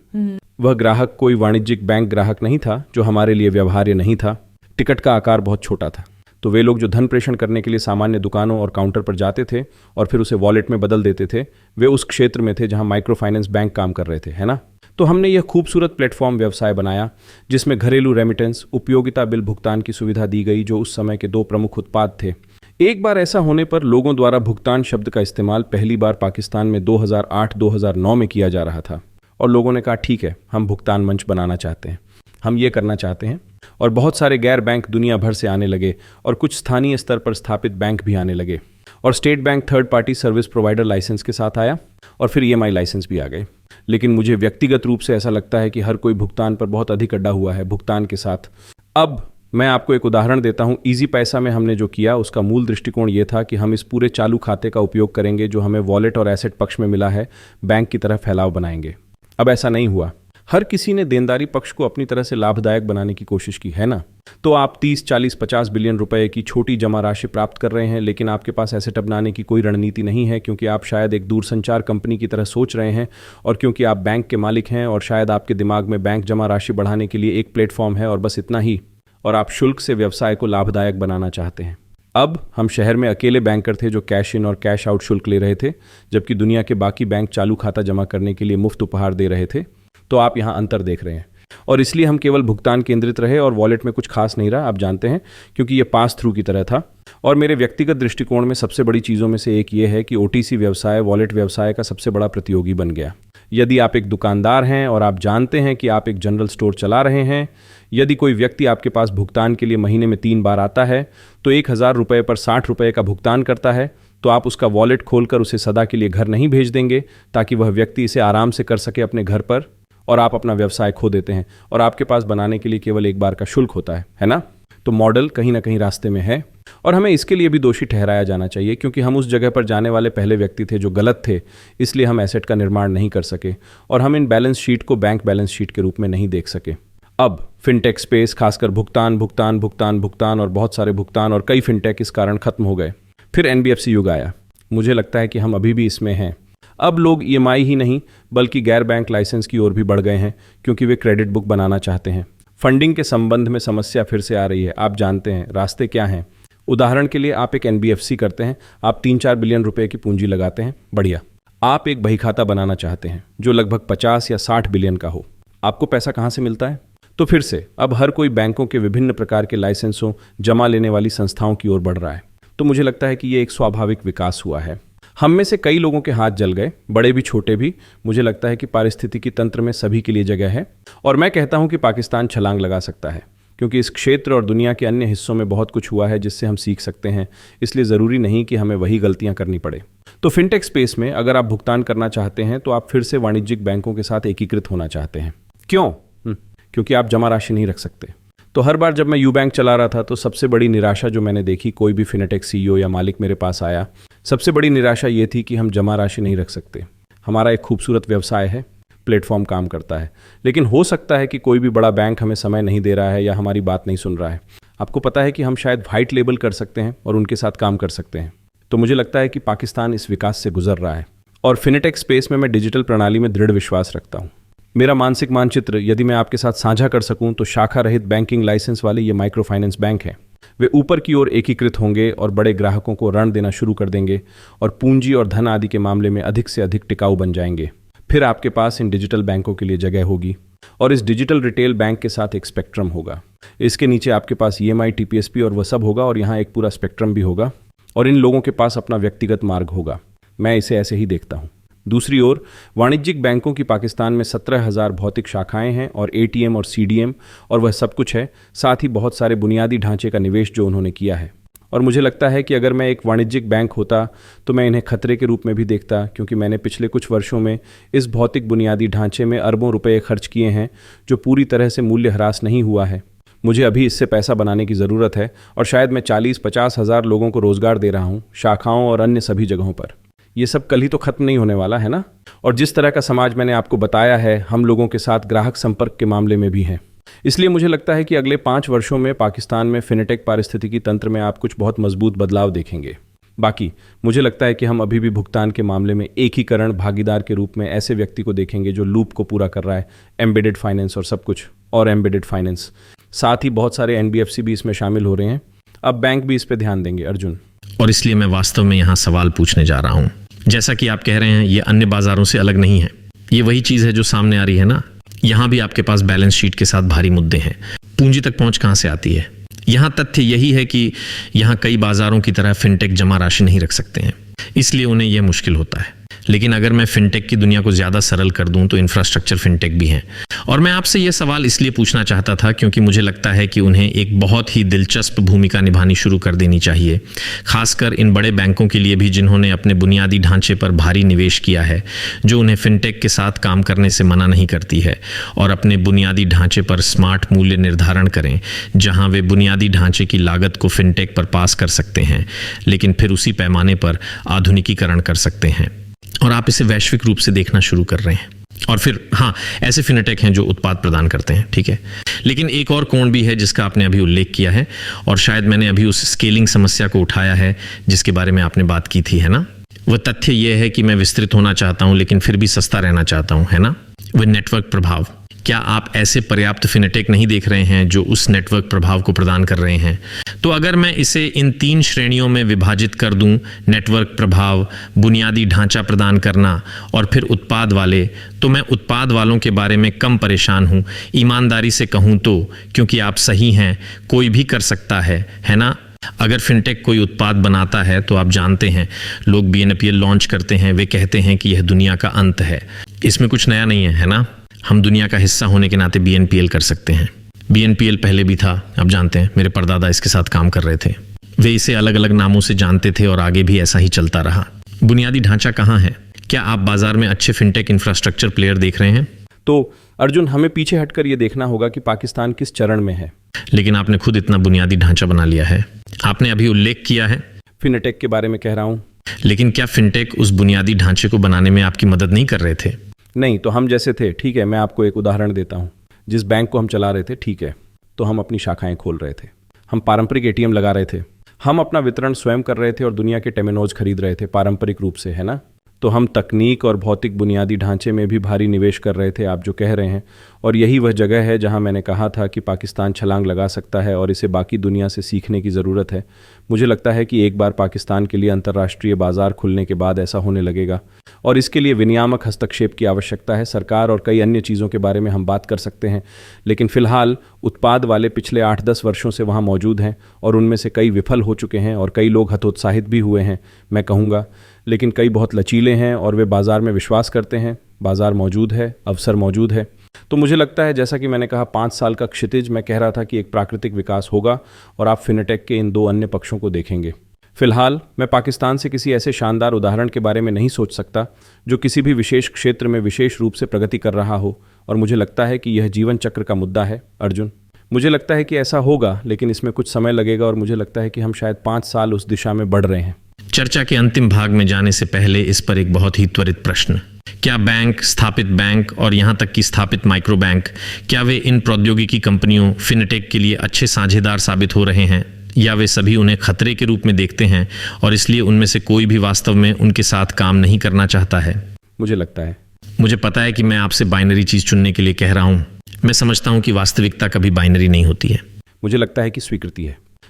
A: वह ग्राहक कोई वाणिज्यिक बैंक ग्राहक नहीं था जो हमारे लिए व्यवहार्य नहीं था। टिकट का आकार बहुत छोटा था। तो वे लोग जो धन प्रेषण करने के लिए सामान्य दुकानों और काउंटर पर जाते थे और फिर उसे वॉलेट में बदल देते थे, वे उस क्षेत्र में थे जहां माइक्रो फाइनेंस बैंक काम कर रहे थे, है ना? तो हमने यह खूबसूरत प्लेटफॉर्म व्यवसाय बनाया जिसमें घरेलू रेमिटेंस, उपयोगिता बिल भुगतान की सुविधा दी गई, जो उस समय के 2 प्रमुख उत्पाद थे। एक बार ऐसा होने पर लोगों द्वारा भुगतान शब्द का इस्तेमाल पहली बार पाकिस्तान में 2008-2009 में किया जा रहा था। और लोगों ने कहा, ठीक है, हम भुगतान मंच बनाना चाहते हैं, हम ये करना चाहते हैं। और बहुत सारे गैर बैंक दुनिया भर से आने लगे और कुछ स्थानीय स्तर पर स्थापित बैंक भी आने लगे। और state bank third party service provider licence के साथ आया और फिर EMI लाइसेंस भी आ गए। लेकिन मुझे व्यक्तिगत रूप से ऐसा लगता है कि हर कोई भुगतान पर बहुत अधिक अड्डा हुआ है, भुगतान के साथ। अब मैं आपको एक उदाहरण देता हूं। इजी पैसा में हमने जो किया, उसका मूल दृष्टिकोण ये था कि हम इस पूरे चालू खाते का उपयोग करेंगे जो हमें वॉलेट और एसेट पक्ष में मिला है, बैंक की तरह फैलाव बनाएंगे। अब ऐसा नहीं हुआ। हर किसी ने देनदारी पक्ष को अपनी तरह से लाभदायक बनाने की कोशिश की, है ना? तो आप 30, 40, 50 बिलियन रुपए की छोटी जमा राशि प्राप्त कर रहे हैं, लेकिन आपके पास एसेट अपनाने की कोई रणनीति नहीं है, क्योंकि आप शायद एक दूरसंचार कंपनी की तरह सोच रहे हैं, और क्योंकि आप बैंक के मालिक हैं, और शायद आपके दिमाग में बैंक जमा राशि बढ़ाने के लिए एक प्लेटफॉर्म है और बस इतना ही। और आप शुल्क से व्यवसाय को लाभदायक बनाना चाहते हैं। अब हम शहर में अकेले बैंकर थे जो कैश इन और कैश आउट शुल्क ले रहे थे, जबकि दुनिया के बाकी बैंक चालू खाता जमा करने के लिए मुफ्त उपहार दे रहे थे। तो आप यहाँ अंतर देख रहे हैं। और इसलिए हम केवल भुगतान केंद्रित रहे और वॉलेट में कुछ खास नहीं रहा, आप जानते हैं, क्योंकि ये पास थ्रू की तरह था। और मेरे व्यक्तिगत दृष्टिकोण में सबसे बड़ी चीज़ों में से एक ये है कि ओटीसी व्यवसाय वॉलेट व्यवसाय का सबसे बड़ा प्रतियोगी बन गया। यदि आप एक दुकानदार हैं और आप जानते हैं कि आप एक जनरल स्टोर चला रहे हैं, यदि कोई व्यक्ति आपके पास भुगतान के लिए महीने में 3 बार आता है तो 1,000 रुपये पर 60 रुपये का भुगतान करता है, तो आप उसका वॉलेट खोलकर उसे सदा के लिए घर नहीं भेज देंगे ताकि वह व्यक्ति इसे आराम से कर सके अपने घर पर, और आप अपना व्यवसाय खो देते हैं और आपके पास बनाने के लिए केवल 1 बार का शुल्क होता है ना? तो मॉडल कहीं ना कहीं रास्ते में है और हमें इसके लिए भी दोषी ठहराया जाना चाहिए, क्योंकि हम उस जगह पर जाने वाले पहले व्यक्ति थे जो गलत थे, इसलिए हम एसेट का निर्माण नहीं कर सके और हम इन बैलेंस शीट को बैंक बैलेंस शीट के रूप में नहीं देख सके। अब फिनटेक स्पेस, खासकर भुगतान भुगतान भुगतान भुगतान और बहुत सारे भुगतान और कई फिनटेक इस कारण खत्म हो गए। फिर एनबीएफसी युग आया। मुझे लगता है कि हम अभी भी इसमें हैं। अब लोग ईएमआई ही नहीं बल्कि गैर बैंक लाइसेंस की ओर भी बढ़ गए हैं, क्योंकि वे क्रेडिट बुक बनाना चाहते हैं। फंडिंग के संबंध में समस्या फिर से आ रही है। आप जानते हैं रास्ते क्या हैं। उदाहरण के लिए आप एक एनबीएफसी करते हैं, आप 3-4 बिलियन रुपए की पूंजी लगाते हैं, बढ़िया। आप एक बही खाता बनाना चाहते हैं जो लगभग 50 या 60 बिलियन का हो। आपको पैसा कहाँ से मिलता है? तो फिर से अब हर कोई बैंकों के विभिन्न प्रकार के लाइसेंसों, जमा लेने वाली संस्थाओं की ओर बढ़ रहा है। तो मुझे लगता है कि ये एक स्वाभाविक विकास हुआ है। हम में से कई लोगों के हाथ जल गए, बड़े भी छोटे भी। मुझे लगता है कि पारिस्थितिकी तंत्र में सभी के लिए जगह है और मैं कहता हूं कि पाकिस्तान छलांग लगा सकता है, क्योंकि इस क्षेत्र और दुनिया के अन्य हिस्सों में बहुत कुछ हुआ है जिससे हम सीख सकते हैं। इसलिए ज़रूरी नहीं कि हमें वही गलतियां करनी पड़े। तो फिनटेक स्पेस में अगर आप भुगतान करना चाहते हैं तो आप फिर से वाणिज्यिक बैंकों के साथ एकीकृत होना चाहते हैं। क्यों? क्योंकि आप जमा राशि नहीं रख सकते। तो हर बार जब मैं यू बैंक चला रहा था तो सबसे बड़ी निराशा जो मैंने देखी, कोई भी फिनटेक सीईओ या मालिक मेरे पास आया, सबसे बड़ी निराशा ये थी कि हम जमा राशि नहीं रख सकते। हमारा एक खूबसूरत व्यवसाय है, प्लेटफॉर्म काम करता है, लेकिन हो सकता है कि कोई भी बड़ा बैंक हमें समय नहीं दे रहा है या हमारी बात नहीं सुन रहा है। आपको पता है कि हम शायद व्हाइट लेबल कर सकते हैं और उनके साथ काम कर सकते हैं। तो मुझे लगता है कि पाकिस्तान इस विकास से गुजर रहा है और फिनटेक स्पेस में मैं डिजिटल प्रणाली में दृढ़ विश्वास रखता हूँ। मेरा मानसिक मानचित्र यदि मैं आपके साथ साझा कर सकूं तो शाखा रहित बैंकिंग लाइसेंस वाले ये माइक्रो फाइनेंस बैंक हैं। वे ऊपर की ओर एकीकृत होंगे और बड़े ग्राहकों को ऋण देना शुरू कर देंगे और पूंजी और धन आदि के मामले में अधिक से अधिक टिकाऊ बन जाएंगे। फिर आपके पास इन डिजिटल बैंकों के लिए जगह होगी और इस डिजिटल रिटेल बैंक के साथ एक स्पेक्ट्रम होगा। इसके नीचे आपके पास ईएमआई, टीपीएसपी और वह सब होगा और यहाँ एक पूरा स्पेक्ट्रम भी होगा और इन लोगों के पास अपना व्यक्तिगत मार्ग होगा। मैं इसे ऐसे ही देखता हूँ। दूसरी ओर वाणिज्यिक बैंकों की पाकिस्तान में 17,000 भौतिक शाखाएं हैं और एटीएम और सीडीएम और वह सब कुछ है, साथ ही बहुत सारे बुनियादी ढांचे का निवेश जो उन्होंने किया है। और मुझे लगता है कि अगर मैं एक वाणिज्यिक बैंक होता तो मैं इन्हें खतरे के रूप में भी देखता, क्योंकि मैंने पिछले कुछ वर्षों में इस भौतिक बुनियादी ढांचे में अरबों रुपए खर्च किए हैं जो पूरी तरह से मूल्य ह्रास नहीं हुआ है। मुझे अभी इससे पैसा बनाने की ज़रूरत है और शायद मैं 40-50 हज़ार लोगों को रोज़गार दे रहा हूँ, शाखाओं और अन्य सभी जगहों पर। ये सब कल ही तो खत्म नहीं होने वाला है ना। और जिस तरह का समाज मैंने आपको बताया है, हम लोगों के साथ ग्राहक संपर्क के मामले में भी हैं। इसलिए मुझे लगता है कि अगले 5 वर्षों में पाकिस्तान में फिनटेक पारिस्थितिकी तंत्र में आप कुछ बहुत मजबूत बदलाव देखेंगे। बाकी मुझे लगता है कि हम अभी भी भुगतान के मामले में एकीकरण भागीदार के रूप में ऐसे व्यक्ति को देखेंगे जो लूप को पूरा कर रहा है, एम्बेडेड फाइनेंस और सब कुछ और एम्बेडेड फाइनेंस। साथ ही बहुत सारे एनबीएफसी भी इसमें शामिल हो रहे हैं। अब बैंक भी इस पर ध्यान देंगे, अर्जुन।
B: और इसलिए मैं वास्तव में यहाँ सवाल पूछने जा रहा हूँ। जैसा कि आप कह रहे हैं, ये अन्य बाजारों से अलग नहीं है। ये वही चीज़ है जो सामने आ रही है ना। यहाँ भी आपके पास बैलेंस शीट के साथ भारी मुद्दे हैं। पूंजी तक पहुँच कहाँ से आती है? यहाँ तथ्य यही है कि यहाँ कई बाजारों की तरह फिनटेक जमा राशि नहीं रख सकते हैं, इसलिए उन्हें यह मुश्किल होता है। लेकिन अगर मैं फिनटेक की दुनिया को ज़्यादा सरल कर दूं तो इंफ्रास्ट्रक्चर फिनटेक भी हैं। और मैं आपसे यह सवाल इसलिए पूछना चाहता था क्योंकि मुझे लगता है कि उन्हें एक बहुत ही दिलचस्प भूमिका निभानी शुरू कर देनी चाहिए, खासकर इन बड़े बैंकों के लिए भी जिन्होंने अपने बुनियादी ढांचे पर भारी निवेश किया है, जो उन्हें फिनटेक के साथ काम करने से मना नहीं करती है, और अपने बुनियादी ढांचे पर स्मार्ट मूल्य निर्धारण करें जहाँ वे बुनियादी ढांचे की लागत को फिनटेक पर पास कर सकते हैं, लेकिन फिर उसी पैमाने पर आधुनिकीकरण कर सकते हैं। और आप इसे वैश्विक रूप से देखना शुरू कर रहे हैं। और फिर हाँ, ऐसे फिनटेक हैं जो उत्पाद प्रदान करते हैं, ठीक है। लेकिन एक और कोण भी है जिसका आपने अभी उल्लेख किया है, और शायद मैंने अभी उस स्केलिंग समस्या को उठाया है जिसके बारे में आपने बात की थी, है ना। वह तथ्य यह है कि मैं विस्तृत होना चाहता हूं लेकिन फिर भी सस्ता रहना चाहता हूं, है ना। वह नेटवर्क प्रभाव। क्या आप ऐसे पर्याप्त फिनटेक नहीं देख रहे हैं जो उस नेटवर्क प्रभाव को प्रदान कर रहे हैं? तो अगर मैं इसे इन 3 श्रेणियों में विभाजित कर दूं, नेटवर्क प्रभाव, बुनियादी ढांचा प्रदान करना और फिर उत्पाद वाले, तो मैं उत्पाद वालों के बारे में कम परेशान हूं, ईमानदारी से कहूं तो, क्योंकि आप सही हैं, कोई भी कर सकता है ना। अगर फिनटेक कोई उत्पाद बनाता है तो आप जानते हैं लोग BNPL लॉन्च करते हैं, वे कहते हैं कि यह दुनिया का अंत है। इसमें कुछ नया नहीं है ना? हम दुनिया का हिस्सा होने के नाते BNPL कर सकते हैं। BNPL पहले भी था, आप जानते हैं मेरे परदादा इसके साथ काम कर रहे थे। वे इसे अलग अलग नामों से जानते थे और आगे भी ऐसा ही चलता रहा। बुनियादी ढांचा कहाँ है? क्या आप बाजार में अच्छे फिनटेक इंफ्रास्ट्रक्चर प्लेयर देख रहे हैं?
A: तो अर्जुन, हमें पीछे हटकर ये देखना होगा कि पाकिस्तान किस चरण में है।
B: लेकिन आपने खुद इतना बुनियादी ढांचा बना लिया है। आपने अभी उल्लेख किया है
A: फिनटेक के बारे में कह रहा हूँ।
B: लेकिन क्या फिनटेक उस बुनियादी ढांचे को बनाने में आपकी मदद नहीं कर रहे थे?
A: नहीं, तो हम जैसे थे, ठीक है, मैं आपको एक उदाहरण देता हूँ। जिस बैंक को हम चला रहे थे, ठीक है, तो हम अपनी शाखाएं खोल रहे थे, हम पारंपरिक ATM लगा रहे थे, हम अपना वितरण स्वयं कर रहे थे और दुनिया के टेमिनोज खरीद रहे थे पारंपरिक रूप से, है ना? तो हम तकनीक और भौतिक बुनियादी ढांचे में भी भारी निवेश कर रहे थे, आप जो कह रहे हैं। और यही वह जगह है जहां मैंने कहा था कि पाकिस्तान छलांग लगा सकता है और इसे बाकी दुनिया से सीखने की ज़रूरत है। मुझे लगता है कि एक बार पाकिस्तान के लिए अंतर्राष्ट्रीय बाजार खुलने के बाद ऐसा होने लगेगा और इसके लिए विनियामक हस्तक्षेप की आवश्यकता है। सरकार और कई अन्य चीज़ों के बारे में हम बात कर सकते हैं, लेकिन फ़िलहाल उत्पाद वाले पिछले 8-10 वर्षों से वहाँ मौजूद हैं और उनमें से कई विफल हो चुके हैं और कई लोग हतोत्साहित भी हुए हैं, मैं कहूँगा। लेकिन कई बहुत लचीले हैं और वे बाज़ार में विश्वास करते हैं। बाज़ार मौजूद है, अवसर मौजूद है। तो मुझे लगता है, जैसा कि मैंने कहा, 5 साल का क्षितिज, मैं कह रहा था कि एक प्राकृतिक विकास होगा और आप फिनटेक के इन 2 अन्य पक्षों को देखेंगे। फिलहाल मैं पाकिस्तान से किसी ऐसे शानदार उदाहरण के बारे में नहीं सोच सकता जो किसी भी विशेष क्षेत्र में विशेष रूप से प्रगति कर रहा हो, और मुझे लगता है कि यह जीवन चक्र का मुद्दा है अर्जुन। मुझे लगता है कि ऐसा होगा, लेकिन इसमें कुछ समय लगेगा और मुझे लगता है कि हम शायद 5 साल उस दिशा में बढ़ रहे हैं।
B: चर्चा के अंतिम भाग में जाने से पहले इस पर एक बहुत ही त्वरित प्रश्न। क्या बैंक, स्थापित बैंक और यहाँ तक कि स्थापित माइक्रो बैंक, क्या वे इन प्रौद्योगिकी कंपनियों फिनटेक के लिए अच्छे साझेदार साबित हो रहे हैं, या वे सभी उन्हें खतरे के रूप में देखते हैं और इसलिए उनमें से कोई भी वास्तव में उनके साथ काम नहीं करना चाहता है? मुझे पता है कि मैं आपसे बाइनरी चीज चुनने के लिए कह रहा हूं। मैं समझता हूं कि वास्तविकता कभी बाइनरी नहीं होती है।
A: मुझे लगता है कि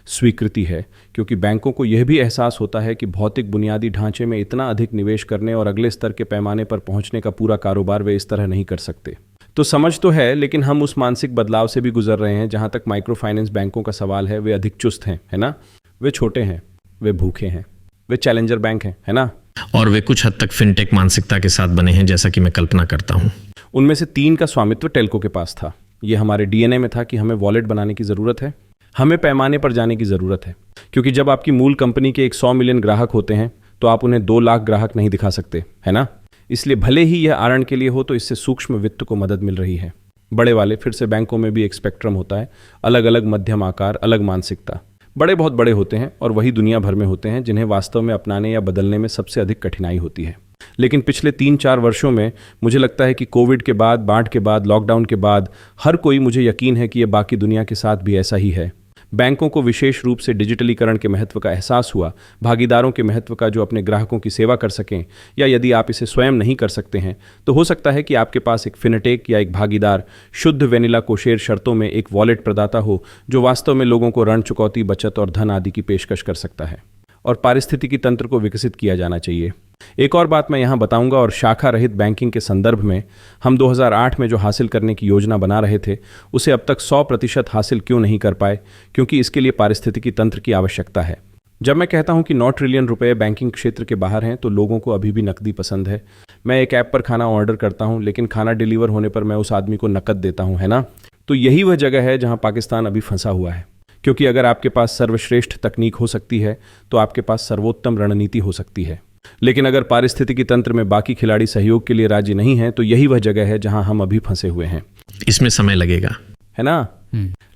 A: स्वीकृति है, क्योंकि बैंकों को यह भी एहसास होता है कि भौतिक बुनियादी ढांचे में इतना अधिक निवेश करने और अगले स्तर के पैमाने पर पहुंचने का पूरा कारोबार वे इस तरह नहीं कर सकते। तो समझ तो है, लेकिन हम उस मानसिक बदलाव से भी गुजर रहे हैं। जहां तक माइक्रो फाइनेंस बैंकों का सवाल है, वे अधिक चुस्त हैं, है ना? वे छोटे हैं, वे भूखे हैं, वे चैलेंजर बैंक हैं, है ना?
B: और वे कुछ हद तक फिनटेक मानसिकता के साथ बने हैं, जैसा कि मैं कल्पना करता हूं।
A: उनमें से 3 का स्वामित्व टेल्को के पास था। ये हमारे DNA में था कि हमें वॉलेट बनाने की ज़रूरत है, हमें पैमाने पर जाने की ज़रूरत है, क्योंकि जब आपकी मूल कंपनी के 100 मिलियन ग्राहक होते हैं तो आप उन्हें 2 लाख ग्राहक नहीं दिखा सकते, है ना? इसलिए भले ही यह आरण के लिए हो, तो इससे सूक्ष्म वित्त को मदद मिल रही है। बड़े वाले, फिर से बैंकों में भी एक स्पेक्ट्रम होता है, अलग अलग मध्यम आकार, अलग मानसिकता। बड़े बहुत बड़े होते हैं और वही दुनिया भर में होते हैं जिन्हें वास्तव में अपनाने या बदलने में सबसे अधिक कठिनाई होती है। लेकिन पिछले 3-4 वर्षों में मुझे लगता है कि कोविड के बाद, बाढ़ के बाद, लॉकडाउन के बाद हर कोई, मुझे यकीन है कि यह बाकी दुनिया के साथ भी ऐसा ही है। बैंकों को विशेष रूप से डिजिटलीकरण के महत्व का एहसास हुआ, भागीदारों के महत्व का जो अपने ग्राहकों की सेवा कर सकें, या यदि आप इसे स्वयं नहीं कर सकते हैं तो हो सकता है कि आपके पास एक फिनटेक या एक भागीदार शुद्ध वेनिला कोशेर शर्तों में एक वॉलेट प्रदाता हो जो वास्तव में लोगों को ऋण चुकौती, बचत और धन आदि की पेशकश कर सकता है। और पारिस्थितिकी तंत्र को विकसित किया जाना चाहिए। एक और बात मैं यहाँ बताऊंगा, और शाखा रहित बैंकिंग के संदर्भ में हम 2008 में जो हासिल करने की योजना बना रहे थे उसे अब तक 100% हासिल क्यों नहीं कर पाए? क्योंकि इसके लिए पारिस्थितिकी तंत्र की आवश्यकता है। जब मैं कहता हूँ कि 9 ट्रिलियन रुपए बैंकिंग क्षेत्र के बाहर हैं, तो लोगों को अभी भी नकदी पसंद है। मैं एक ऐप पर खाना ऑर्डर करता हूँ, लेकिन खाना डिलीवर होने पर मैं उस आदमी को नकद देता हूँ, है ना? तो यही वह जगह है जहाँ पाकिस्तान अभी फंसा हुआ है। क्योंकि अगर आपके पास सर्वश्रेष्ठ तकनीक हो सकती है तो आपके पास सर्वोत्तम रणनीति हो सकती है, लेकिन अगर पारिस्थितिकी तंत्र में बाकी खिलाड़ी सहयोग के लिए राजी नहीं है तो यही वह जगह है जहां हम अभी फंसे हुए हैं।
B: इसमें समय लगेगा,
A: है ना?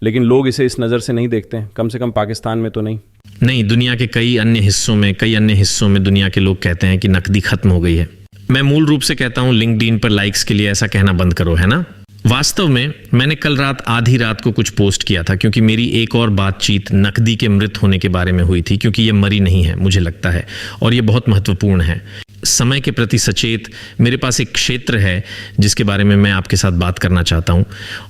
A: लेकिन लोग इसे इस नज़र से नहीं देखते हैं, कम से कम पाकिस्तान में तो नहीं।
B: दुनिया के कई अन्य हिस्सों में दुनिया के लोग कहते हैं कि नकदी खत्म हो गई है। मैं मूल रूप से कहता हूं लिंक्डइन पर लाइक्स के लिए ऐसा कहना बंद करो, है ना? वास्तव में मैंने कल रात आधी रात को कुछ पोस्ट किया था, क्योंकि मेरी एक और बातचीत नकदी के मृत होने के बारे में हुई थी, क्योंकि ये मरी नहीं है, मुझे लगता है, और ये बहुत महत्वपूर्ण है। समय के प्रति सचेत मेरे पास एक क्षेत्र है जिसके बारे में मैं आपके साथ बात करना चाहता हूं,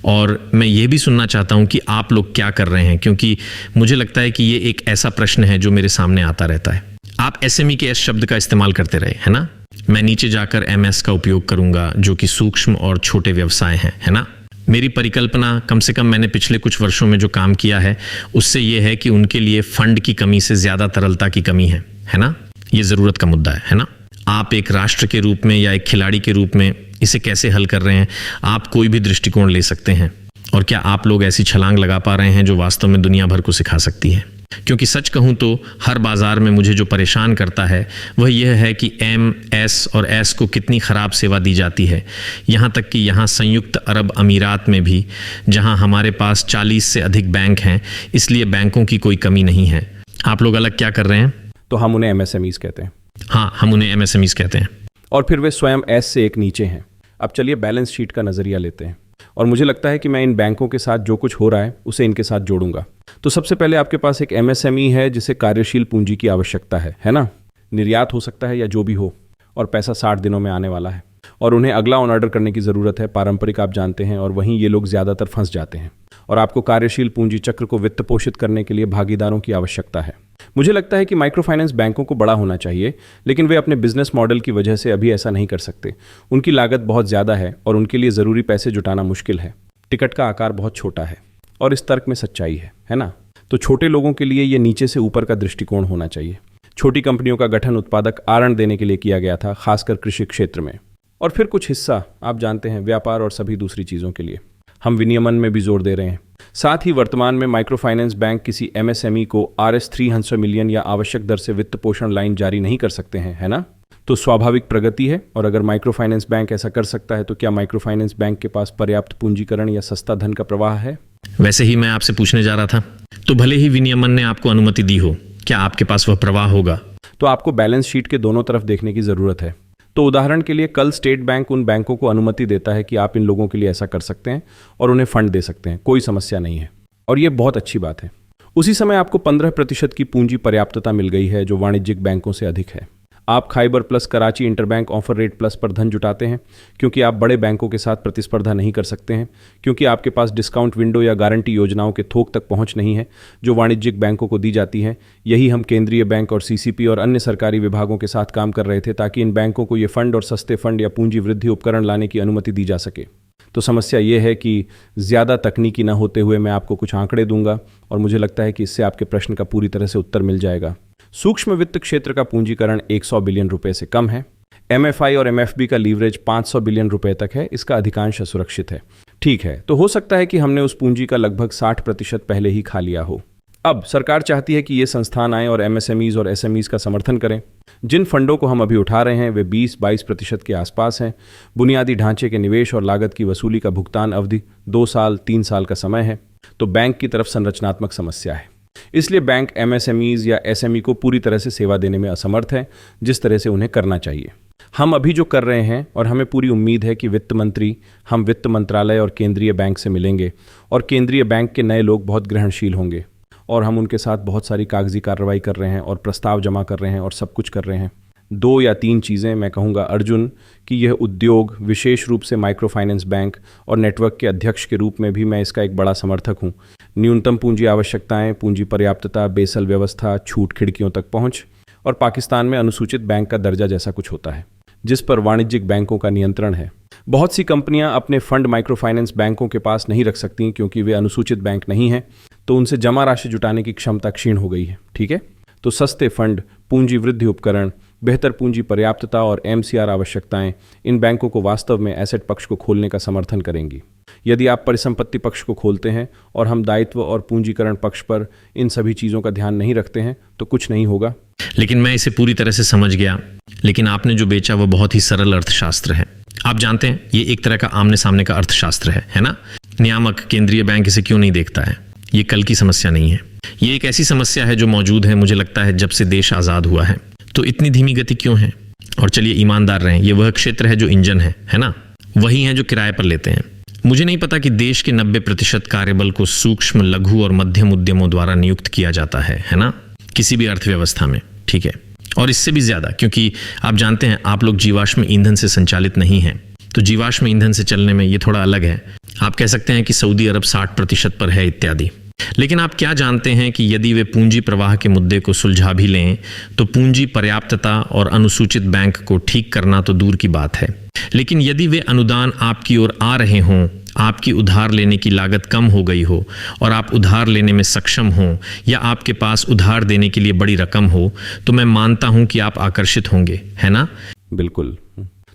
B: और मैं ये भी सुनना चाहता हूं कि आप लोग क्या कर रहे हैं, क्योंकि मुझे लगता है कि ये एक ऐसा प्रश्न है जो मेरे सामने आता रहता है। आप SME के S शब्द का इस्तेमाल करते रहे, है ना? मैं नीचे जाकर MS का उपयोग करूंगा, जो कि सूक्ष्म और छोटे व्यवसाय हैं, है ना? मेरी परिकल्पना, कम से कम मैंने पिछले कुछ वर्षों में जो काम किया है उससे ये है कि उनके लिए फंड की कमी से ज़्यादा तरलता की कमी है ना? ये ज़रूरत का मुद्दा है ना? आप एक राष्ट्र के रूप में या एक खिलाड़ी के रूप में इसे कैसे हल कर रहे हैं? आप कोई भी दृष्टिकोण ले सकते हैं, और क्या आप लोग ऐसी छलांग लगा पा रहे हैं जो वास्तव में दुनिया भर को सिखा सकती है? क्योंकि सच कहूं तो हर बाजार में मुझे जो परेशान करता है वह यह है कि एम, एस और एस को कितनी ख़राब सेवा दी जाती है। यहाँ तक कि यहाँ संयुक्त अरब अमीरात में भी, जहाँ हमारे पास 40 से अधिक बैंक हैं, इसलिए बैंकों की कोई कमी नहीं है। आप लोग अलग क्या कर रहे हैं?
A: तो हम उन्हें एमएसएमईज कहते हैं।
B: हाँ, हम उन्हें एमएसएमईज कहते हैं।
A: और फिर वे स्वयं एस से एक नीचे हैं। अब चलिए बैलेंस शीट का नज़रिया लेते हैं, और मुझे लगता है कि मैं इन बैंकों के साथ जो कुछ हो रहा है उसे इनके साथ जोड़ूंगा। तो सबसे पहले आपके पास एक एमएसएमई है जिसे कार्यशील पूंजी की आवश्यकता है ना? निर्यात हो सकता है या जो भी हो, और पैसा 60 दिनों में आने वाला है, और उन्हें अगला ऑन ऑर्डर करने की ज़रूरत है। पारंपरिक आप जानते हैं, और वहीं ये लोग ज़्यादातर फंस जाते हैं। और आपको कार्यशील पूंजी चक्र को वित्त पोषित करने के लिए भागीदारों की आवश्यकता है। मुझे लगता है कि माइक्रो फाइनेंस बैंकों को बड़ा होना चाहिए, लेकिन वे अपने बिजनेस मॉडल की वजह से अभी ऐसा नहीं कर सकते। उनकी लागत बहुत ज़्यादा है और उनके लिए ज़रूरी पैसे जुटाना मुश्किल है। टिकट का आकार बहुत छोटा है, और इस तर्क में सच्चाई है ना? तो छोटे लोगों के लिए ये नीचे से ऊपर का दृष्टिकोण होना चाहिए। छोटी कंपनियों का गठन उत्पादक आरण देने के लिए किया गया था, खासकर कृषि क्षेत्र में, और फिर कुछ हिस्सा आप जानते हैं व्यापार और सभी दूसरी चीज़ों के लिए। हम विनियमन में भी जोर दे रहे हैं। साथ ही वर्तमान में माइक्रो फाइनेंस बैंक किसी एमएसएमई को RS 300 मिलियन या आवश्यक दर से वित्त पोषण लाइन जारी नहीं कर सकते हैं, है ना? तो स्वाभाविक प्रगति है, और अगर माइक्रो फाइनेंस बैंक ऐसा कर सकता है तो क्या माइक्रो फाइनेंस बैंक के पास पर्याप्त पूंजीकरण या सस्ता धन का प्रवाह है?
B: वैसे ही मैं आपसे पूछने जा रहा था। तो भले ही विनियमन ने आपको अनुमति दी हो, क्या आपके पास वह प्रवाह होगा?
A: तो आपको बैलेंस शीट के दोनों तरफ देखने की ज़रूरत है। तो उदाहरण के लिए कल स्टेट बैंक उन बैंकों को अनुमति देता है कि आप इन लोगों के लिए ऐसा कर सकते हैं और उन्हें फंड दे सकते हैं, कोई समस्या नहीं है, और ये बहुत अच्छी बात है। उसी समय आपको 15% की पूंजी पर्याप्तता मिल गई है, जो वाणिज्यिक बैंकों से अधिक है। आप Khyber plus Karachi interbank offer rate plus पर धन जुटाते हैं, क्योंकि आप बड़े बैंकों के साथ प्रतिस्पर्धा नहीं कर सकते हैं, क्योंकि आपके पास डिस्काउंट विंडो या गारंटी योजनाओं के थोक तक पहुंच नहीं है जो वाणिज्यिक बैंकों को दी जाती है। यही हम केंद्रीय बैंक और सीसीपी और अन्य सरकारी विभागों के साथ काम कर रहे थे, ताकि इन बैंकों को ये फंड और सस्ते फंड या पूंजी वृद्धि उपकरण लाने की अनुमति दी जा सके। तो समस्या ये है कि ज़्यादा तकनीकी न होते हुए मैं आपको कुछ आंकड़े दूंगा, और मुझे लगता है कि इससे आपके प्रश्न का पूरी तरह से उत्तर मिल जाएगा। सूक्ष्म वित्त क्षेत्र का पूंजीकरण 100 बिलियन रुपए से कम है। MFI और MFB का लीवरेज 500 बिलियन रुपए तक है। इसका अधिकांश असुरक्षित है। ठीक है, तो हो सकता है कि हमने उस पूंजी का लगभग 60% पहले ही खा लिया हो। अब सरकार चाहती है कि ये संस्थान आएं और MSMEs और SMEs का समर्थन करें। जिन फंडों को हम अभी उठा रहे हैं वे 20-22% के आसपास हैं। बुनियादी ढांचे के निवेश और लागत की वसूली का भुगतान अवधि 2 साल 3 साल का समय है। तो बैंक की तरफ संरचनात्मक समस्या है, इसलिए बैंक MSMEs या SME को पूरी तरह से सेवा देने में असमर्थ है, जिस तरह से उन्हें करना चाहिए। हम अभी जो कर रहे हैं, और हमें पूरी उम्मीद है कि वित्त मंत्री, हम वित्त मंत्रालय और केंद्रीय बैंक से मिलेंगे, और केंद्रीय बैंक के नए लोग बहुत ग्रहणशील होंगे, और हम उनके साथ बहुत सारी कागजी कार्रवाई कर रहे हैं और प्रस्ताव जमा कर रहे हैं और सब कुछ कर रहे हैं। 2 या 3 चीज़ें मैं कहूँगा अर्जुन, कि यह उद्योग, विशेष रूप से माइक्रो फाइनेंस बैंक और नेटवर्क के अध्यक्ष के रूप में भी मैं इसका एक बड़ा समर्थक हूँ। न्यूनतम पूंजी आवश्यकताएं, पूंजी पर्याप्तता, बेसल व्यवस्था, छूट खिड़कियों तक पहुँच, और पाकिस्तान में अनुसूचित बैंक का दर्जा जैसा कुछ होता है जिस पर वाणिज्यिक बैंकों का नियंत्रण है। बहुत सी कंपनियां अपने फंड माइक्रो फाइनेंस बैंकों के पास नहीं रख सकती क्योंकि वे अनुसूचित बैंक नहीं हैं, तो उनसे जमा राशि जुटाने की क्षमता क्षीण हो गई है। ठीक है, तो सस्ते फंड, पूंजी वृद्धि उपकरण, बेहतर पूंजी पर्याप्तता और MCR आवश्यकताएं इन बैंकों को वास्तव में एसेट पक्ष को खोलने का समर्थन करेंगी। यदि आप परिसंपत्ति पक्ष को खोलते हैं और हम दायित्व और पूंजीकरण पक्ष पर इन सभी चीज़ों का ध्यान नहीं रखते हैं तो कुछ नहीं होगा।
B: लेकिन मैं इसे पूरी तरह से समझ गया, लेकिन आपने जो बेचा वो बहुत ही सरल अर्थशास्त्र है। आप जानते हैं ये एक तरह का आमने सामने का अर्थशास्त्र है ना? नियामक केंद्रीय बैंक इसे क्यों नहीं देखता है? ये कल की समस्या नहीं है, ये एक ऐसी समस्या है जो मौजूद है, मुझे लगता है जब से देश आज़ाद हुआ है। तो इतनी धीमी गति क्यों है? और चलिए ईमानदार रहें, ये वह क्षेत्र है जो इंजन है ना? वही है जो किराए पर लेते हैं। मुझे नहीं पता कि देश के 90% कार्यबल को सूक्ष्म, लघु और मध्यम उद्यमों द्वारा नियुक्त किया जाता है ना? किसी भी अर्थव्यवस्था में, ठीक है, और इससे भी ज्यादा, क्योंकि आप जानते हैं आप लोग जीवाश्म ईंधन से संचालित नहीं हैं, तो जीवाश्म ईंधन से चलने में ये थोड़ा अलग है। आप कह सकते हैं कि सऊदी अरब 60% पर है इत्यादि। लेकिन आप क्या जानते हैं कि यदि वे पूंजी प्रवाह के मुद्दे को सुलझा भी लें तो पूंजी पर्याप्तता और अनुसूचित बैंक को ठीक करना तो दूर की बात है, लेकिन यदि वे अनुदान आपकी ओर आ रहे हों, आपकी उधार लेने की लागत कम हो गई हो और आप उधार लेने में सक्षम हो, या आपके पास उधार देने के लिए बड़ी रकम हो, तो मैं मानता हूं कि आप आकर्षित होंगे, है ना?
A: बिल्कुल।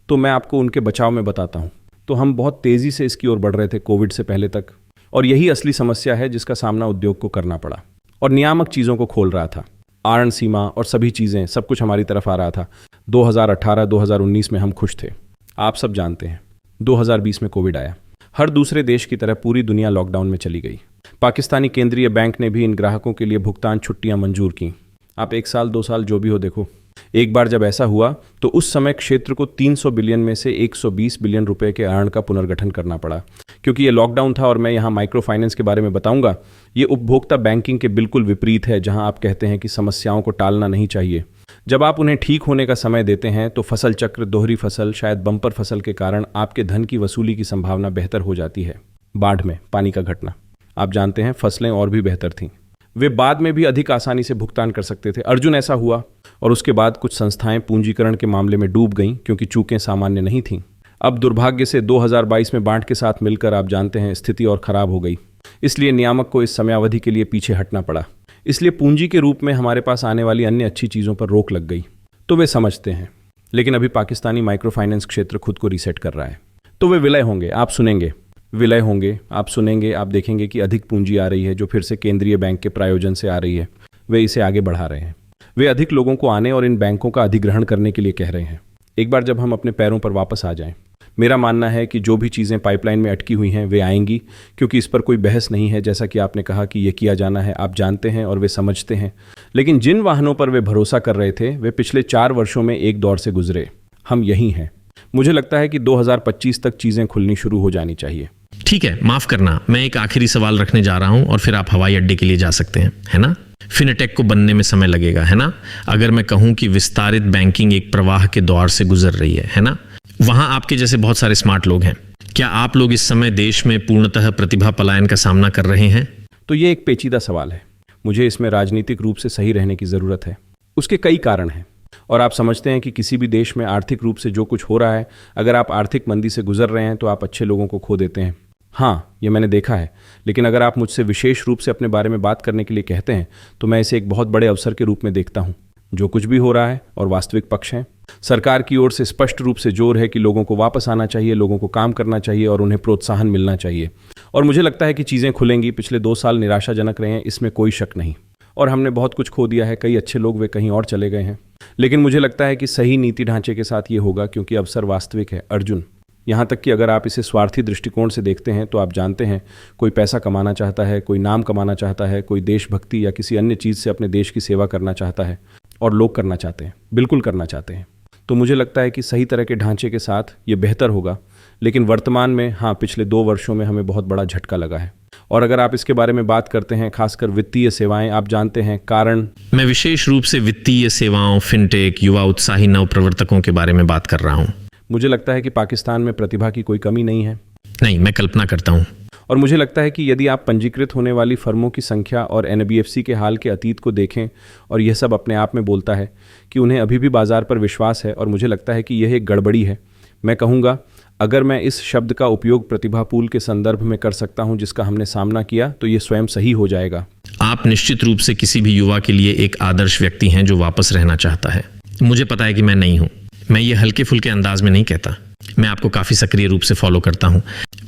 A: तो मैं आपको उनके बचाव में बताता हूँ। तो हम बहुत तेज़ी से इसकी ओर बढ़ रहे थे कोविड से पहले तक, और यही असली समस्या है जिसका सामना उद्योग को करना पड़ा। और नियामक चीज़ों को खोल रहा था, आरण सीमा और सभी चीज़ें, सब कुछ हमारी तरफ आ रहा था। 2018-2019 में हम खुश थे। आप सब जानते हैं 2020 में कोविड आया। हर दूसरे देश की तरह पूरी दुनिया लॉकडाउन में चली गई। पाकिस्तानी केंद्रीय बैंक ने भी इन ग्राहकों के लिए भुगतान छुट्टियां मंजूर की। आप 1 साल 2 साल जो भी हो देखो, एक बार जब ऐसा हुआ तो उस समय क्षेत्र को 300 बिलियन में से 120 बिलियन रुपए के आरण का पुनर्गठन करना पड़ा, क्योंकि ये लॉकडाउन था। और मैं यहाँ माइक्रो फाइनेंस के बारे में बताऊंगा। ये उपभोक्ता बैंकिंग के बिल्कुल विपरीत है, जहां आप कहते हैं कि समस्याओं को टालना नहीं चाहिए। जब आप उन्हें ठीक होने का समय देते हैं तो फसल चक्र, दोहरी फसल, शायद बम्पर फसल के कारण आपके धन की वसूली की संभावना बेहतर हो जाती है। बाढ़ में पानी का घटना, आप जानते हैं, फसलें और भी बेहतर थीं। वे बाद में भी अधिक आसानी से भुगतान कर सकते थे। अर्जुन ऐसा हुआ, और उसके बाद कुछ संस्थाएं पूंजीकरण के मामले में डूब गईं क्योंकि चूकें सामान्य नहीं थीं। अब दुर्भाग्य से 2022 में बाढ़ के साथ मिलकर आप जानते हैं स्थिति और खराब हो गई। इसलिए नियामक को इस समयावधि के लिए पीछे हटना पड़ा। इसलिए पूंजी के रूप में हमारे पास आने वाली अन्य अच्छी चीज़ों पर रोक लग गई। तो वे समझते हैं, लेकिन अभी पाकिस्तानी माइक्रो फाइनेंस क्षेत्र खुद को रीसेट कर रहा है। तो वे विलय होंगे, आप सुनेंगे, विलय होंगे, आप सुनेंगे, आप देखेंगे कि अधिक पूंजी आ रही है जो फिर से केंद्रीय बैंक के प्रायोजन से आ रही है। वे इसे आगे बढ़ा रहे हैं। वे अधिक लोगों को आने और इन बैंकों का अधिग्रहण करने के लिए कह रहे हैं। एक बार जब हम अपने पैरों पर वापस आ जाएं, मेरा मानना है कि जो भी चीज़ें पाइपलाइन में अटकी हुई हैं वे आएंगी, क्योंकि इस पर कोई बहस नहीं है। जैसा कि आपने कहा कि ये किया जाना है, आप जानते हैं और वे समझते हैं। लेकिन जिन वाहनों पर वे भरोसा कर रहे थे वे पिछले 4 वर्षों में एक दौर से गुजरे। हम यही हैं। मुझे लगता है कि 2025 तक चीज़ें खुलनी शुरू हो जानी चाहिए।
B: ठीक है, माफ करना, मैं एक आखिरी सवाल रखने जा रहा हूं और फिर आप हवाई अड्डे के लिए जा सकते हैं, है ना? फिनटेक को बनने में समय लगेगा, है ना? अगर मैं कहूं कि विस्तारित बैंकिंग एक प्रवाह के दौर से गुजर रही है ना? वहां आपके जैसे बहुत सारे स्मार्ट लोग हैं। क्या आप लोग इस समय देश में पूर्णतः प्रतिभा पलायन का सामना कर रहे हैं?
A: तो ये एक पेचीदा सवाल है। मुझे इसमें राजनीतिक रूप से सही रहने की ज़रूरत है। उसके कई कारण हैं, और आप समझते हैं कि किसी भी देश में आर्थिक रूप से जो कुछ हो रहा है, अगर आप आर्थिक मंदी से गुजर रहे हैं तो आप अच्छे लोगों को खो देते हैं। हाँ, ये मैंने देखा है। लेकिन अगर आप मुझसे विशेष रूप से अपने बारे में बात करने के लिए कहते हैं तो मैं इसे एक बहुत बड़े अवसर के रूप में देखता हूँ। जो कुछ भी हो रहा है और वास्तविक पक्ष हैं, सरकार की ओर से स्पष्ट रूप से जोर है कि लोगों को वापस आना चाहिए, लोगों को काम करना चाहिए और उन्हें प्रोत्साहन मिलना चाहिए। और मुझे लगता है कि चीज़ें खुलेंगी। पिछले 2 साल निराशाजनक रहे हैं, इसमें कोई शक नहीं। और हमने बहुत कुछ खो दिया है। कई अच्छे लोग वे कहीं और चले गए हैं। लेकिन मुझे लगता है कि सही नीति ढांचे के साथ ये होगा, क्योंकि अवसर वास्तविक है। अर्जुन, यहाँ तक कि अगर आप इसे स्वार्थी दृष्टिकोण से देखते हैं तो आप जानते हैं, कोई पैसा कमाना चाहता है, कोई नाम कमाना चाहता है, कोई देशभक्ति या किसी अन्य चीज़ से अपने देश की सेवा करना चाहता है, और लोग करना चाहते हैं, बिल्कुल करना चाहते हैं। तो मुझे लगता है कि सही तरह के ढांचे के साथ ये बेहतर होगा। लेकिन वर्तमान में, हाँ, पिछले 2 वर्षों में हमें बहुत बड़ा झटका लगा है। और अगर आप इसके बारे में बात करते हैं, खासकर वित्तीय सेवाएं, आप जानते हैं कारण।
B: मैं विशेष रूप से वित्तीय सेवाओं, फिनटेक, युवा उत्साही नव प्रवर्तकों के बारे में बात कर रहा हूँ।
A: मुझे लगता है कि पाकिस्तान में प्रतिभा की कोई कमी नहीं है।
B: नहीं, मैं कल्पना करता हूँ।
A: और मुझे लगता है कि यदि आप पंजीकृत होने वाली फर्मों की संख्या और NBFC के हाल के अतीत को देखें, और यह सब अपने आप में बोलता है कि उन्हें अभी भी बाजार पर विश्वास है। और मुझे लगता है कि यह एक गड़बड़ी है। मैं कहूँगा, अगर मैं इस शब्द का उपयोग प्रतिभा पूल के संदर्भ में कर सकता हूँ जिसका हमने सामना किया, तो ये स्वयं सही हो जाएगा।
B: आप निश्चित रूप से किसी भी युवा के लिए एक आदर्श व्यक्ति हैं जो वापस रहना चाहता है। मुझे पता है कि मैं नहीं हूँ। मैं ये हल्के फुल्के अंदाज में नहीं कहता। मैं आपको काफ़ी सक्रिय रूप से फॉलो करता हूँ।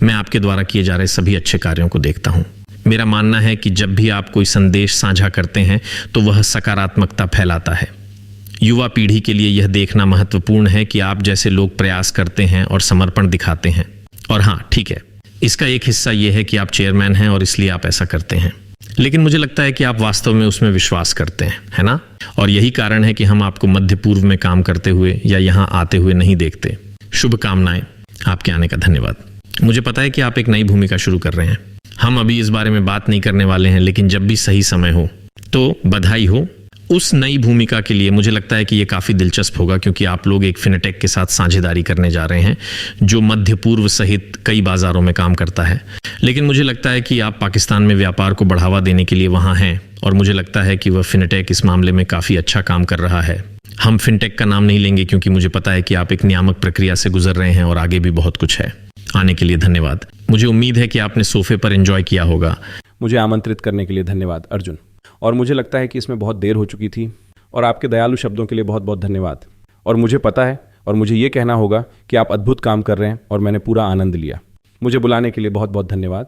B: मैं आपके द्वारा किए जा रहे सभी अच्छे कार्यों को देखता हूँ। मेरा मानना है कि जब भी आप कोई संदेश साझा करते हैं तो वह सकारात्मकता फैलाता है। युवा पीढ़ी के लिए यह देखना महत्वपूर्ण है कि आप जैसे लोग प्रयास करते हैं और समर्पण दिखाते हैं। और हाँ, ठीक है, इसका एक हिस्सा यह है कि आप चेयरमैन हैं और इसलिए आप ऐसा करते हैं। लेकिन मुझे लगता है कि आप वास्तव में उसमें विश्वास करते हैं, है ना? और यही कारण है कि हम आपको मध्य पूर्व में काम करते हुए या यहाँ आते हुए नहीं देखते। शुभकामनाएं। आपके आने का धन्यवाद। मुझे पता है कि आप एक नई भूमिका शुरू कर रहे हैं। हम अभी इस बारे में बात नहीं करने वाले हैं, लेकिन जब भी सही समय हो तो बधाई हो उस नई भूमिका के लिए। मुझे लगता है कि ये काफ़ी दिलचस्प होगा, क्योंकि आप लोग एक फिनटेक के साथ साझेदारी करने जा रहे हैं जो मध्य पूर्व सहित कई बाजारों में काम करता है। लेकिन मुझे लगता है कि आप पाकिस्तान में व्यापार को बढ़ावा देने के लिए वहाँ हैं, और मुझे लगता है कि वह फिनटेक इस मामले में काफ़ी अच्छा काम कर रहा है। हम फिनटेक का नाम नहीं लेंगे, क्योंकि मुझे पता है कि आप एक नियामक प्रक्रिया से गुजर रहे हैं और आगे भी बहुत कुछ है। आने के लिए धन्यवाद। मुझे उम्मीद है कि आपने सोफे पर एंजॉय किया होगा।
A: मुझे आमंत्रित करने के लिए धन्यवाद अर्जुन। और मुझे लगता है कि इसमें बहुत देर हो चुकी थी और आपके दयालु शब्दों के लिए बहुत बहुत धन्यवाद। और मुझे पता है और मुझे ये कहना होगा कि आप अद्भुत काम कर रहे हैं और मैंने पूरा आनंद लिया। मुझे बुलाने के लिए बहुत बहुत धन्यवाद।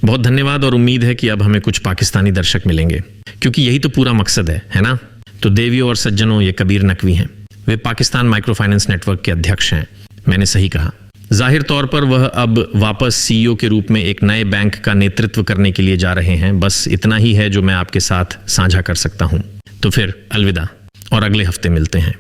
B: बहुत धन्यवाद और उम्मीद है कि अब हमें कुछ पाकिस्तानी दर्शक मिलेंगे, क्योंकि यही तो पूरा मकसद है ना। तो देवियों और सज्जनों, ये कबीर नकवी हैं। वे पाकिस्तान माइक्रो फाइनेंस नेटवर्क के अध्यक्ष हैं। मैंने सही कहा। जाहिर तौर पर वह अब वापस सीईओ के रूप में एक नए बैंक का नेतृत्व करने के लिए जा रहे हैं। बस इतना ही है जो मैं आपके साथ साझा कर सकता हूं। तो फिर अलविदा और अगले हफ्ते मिलते हैं।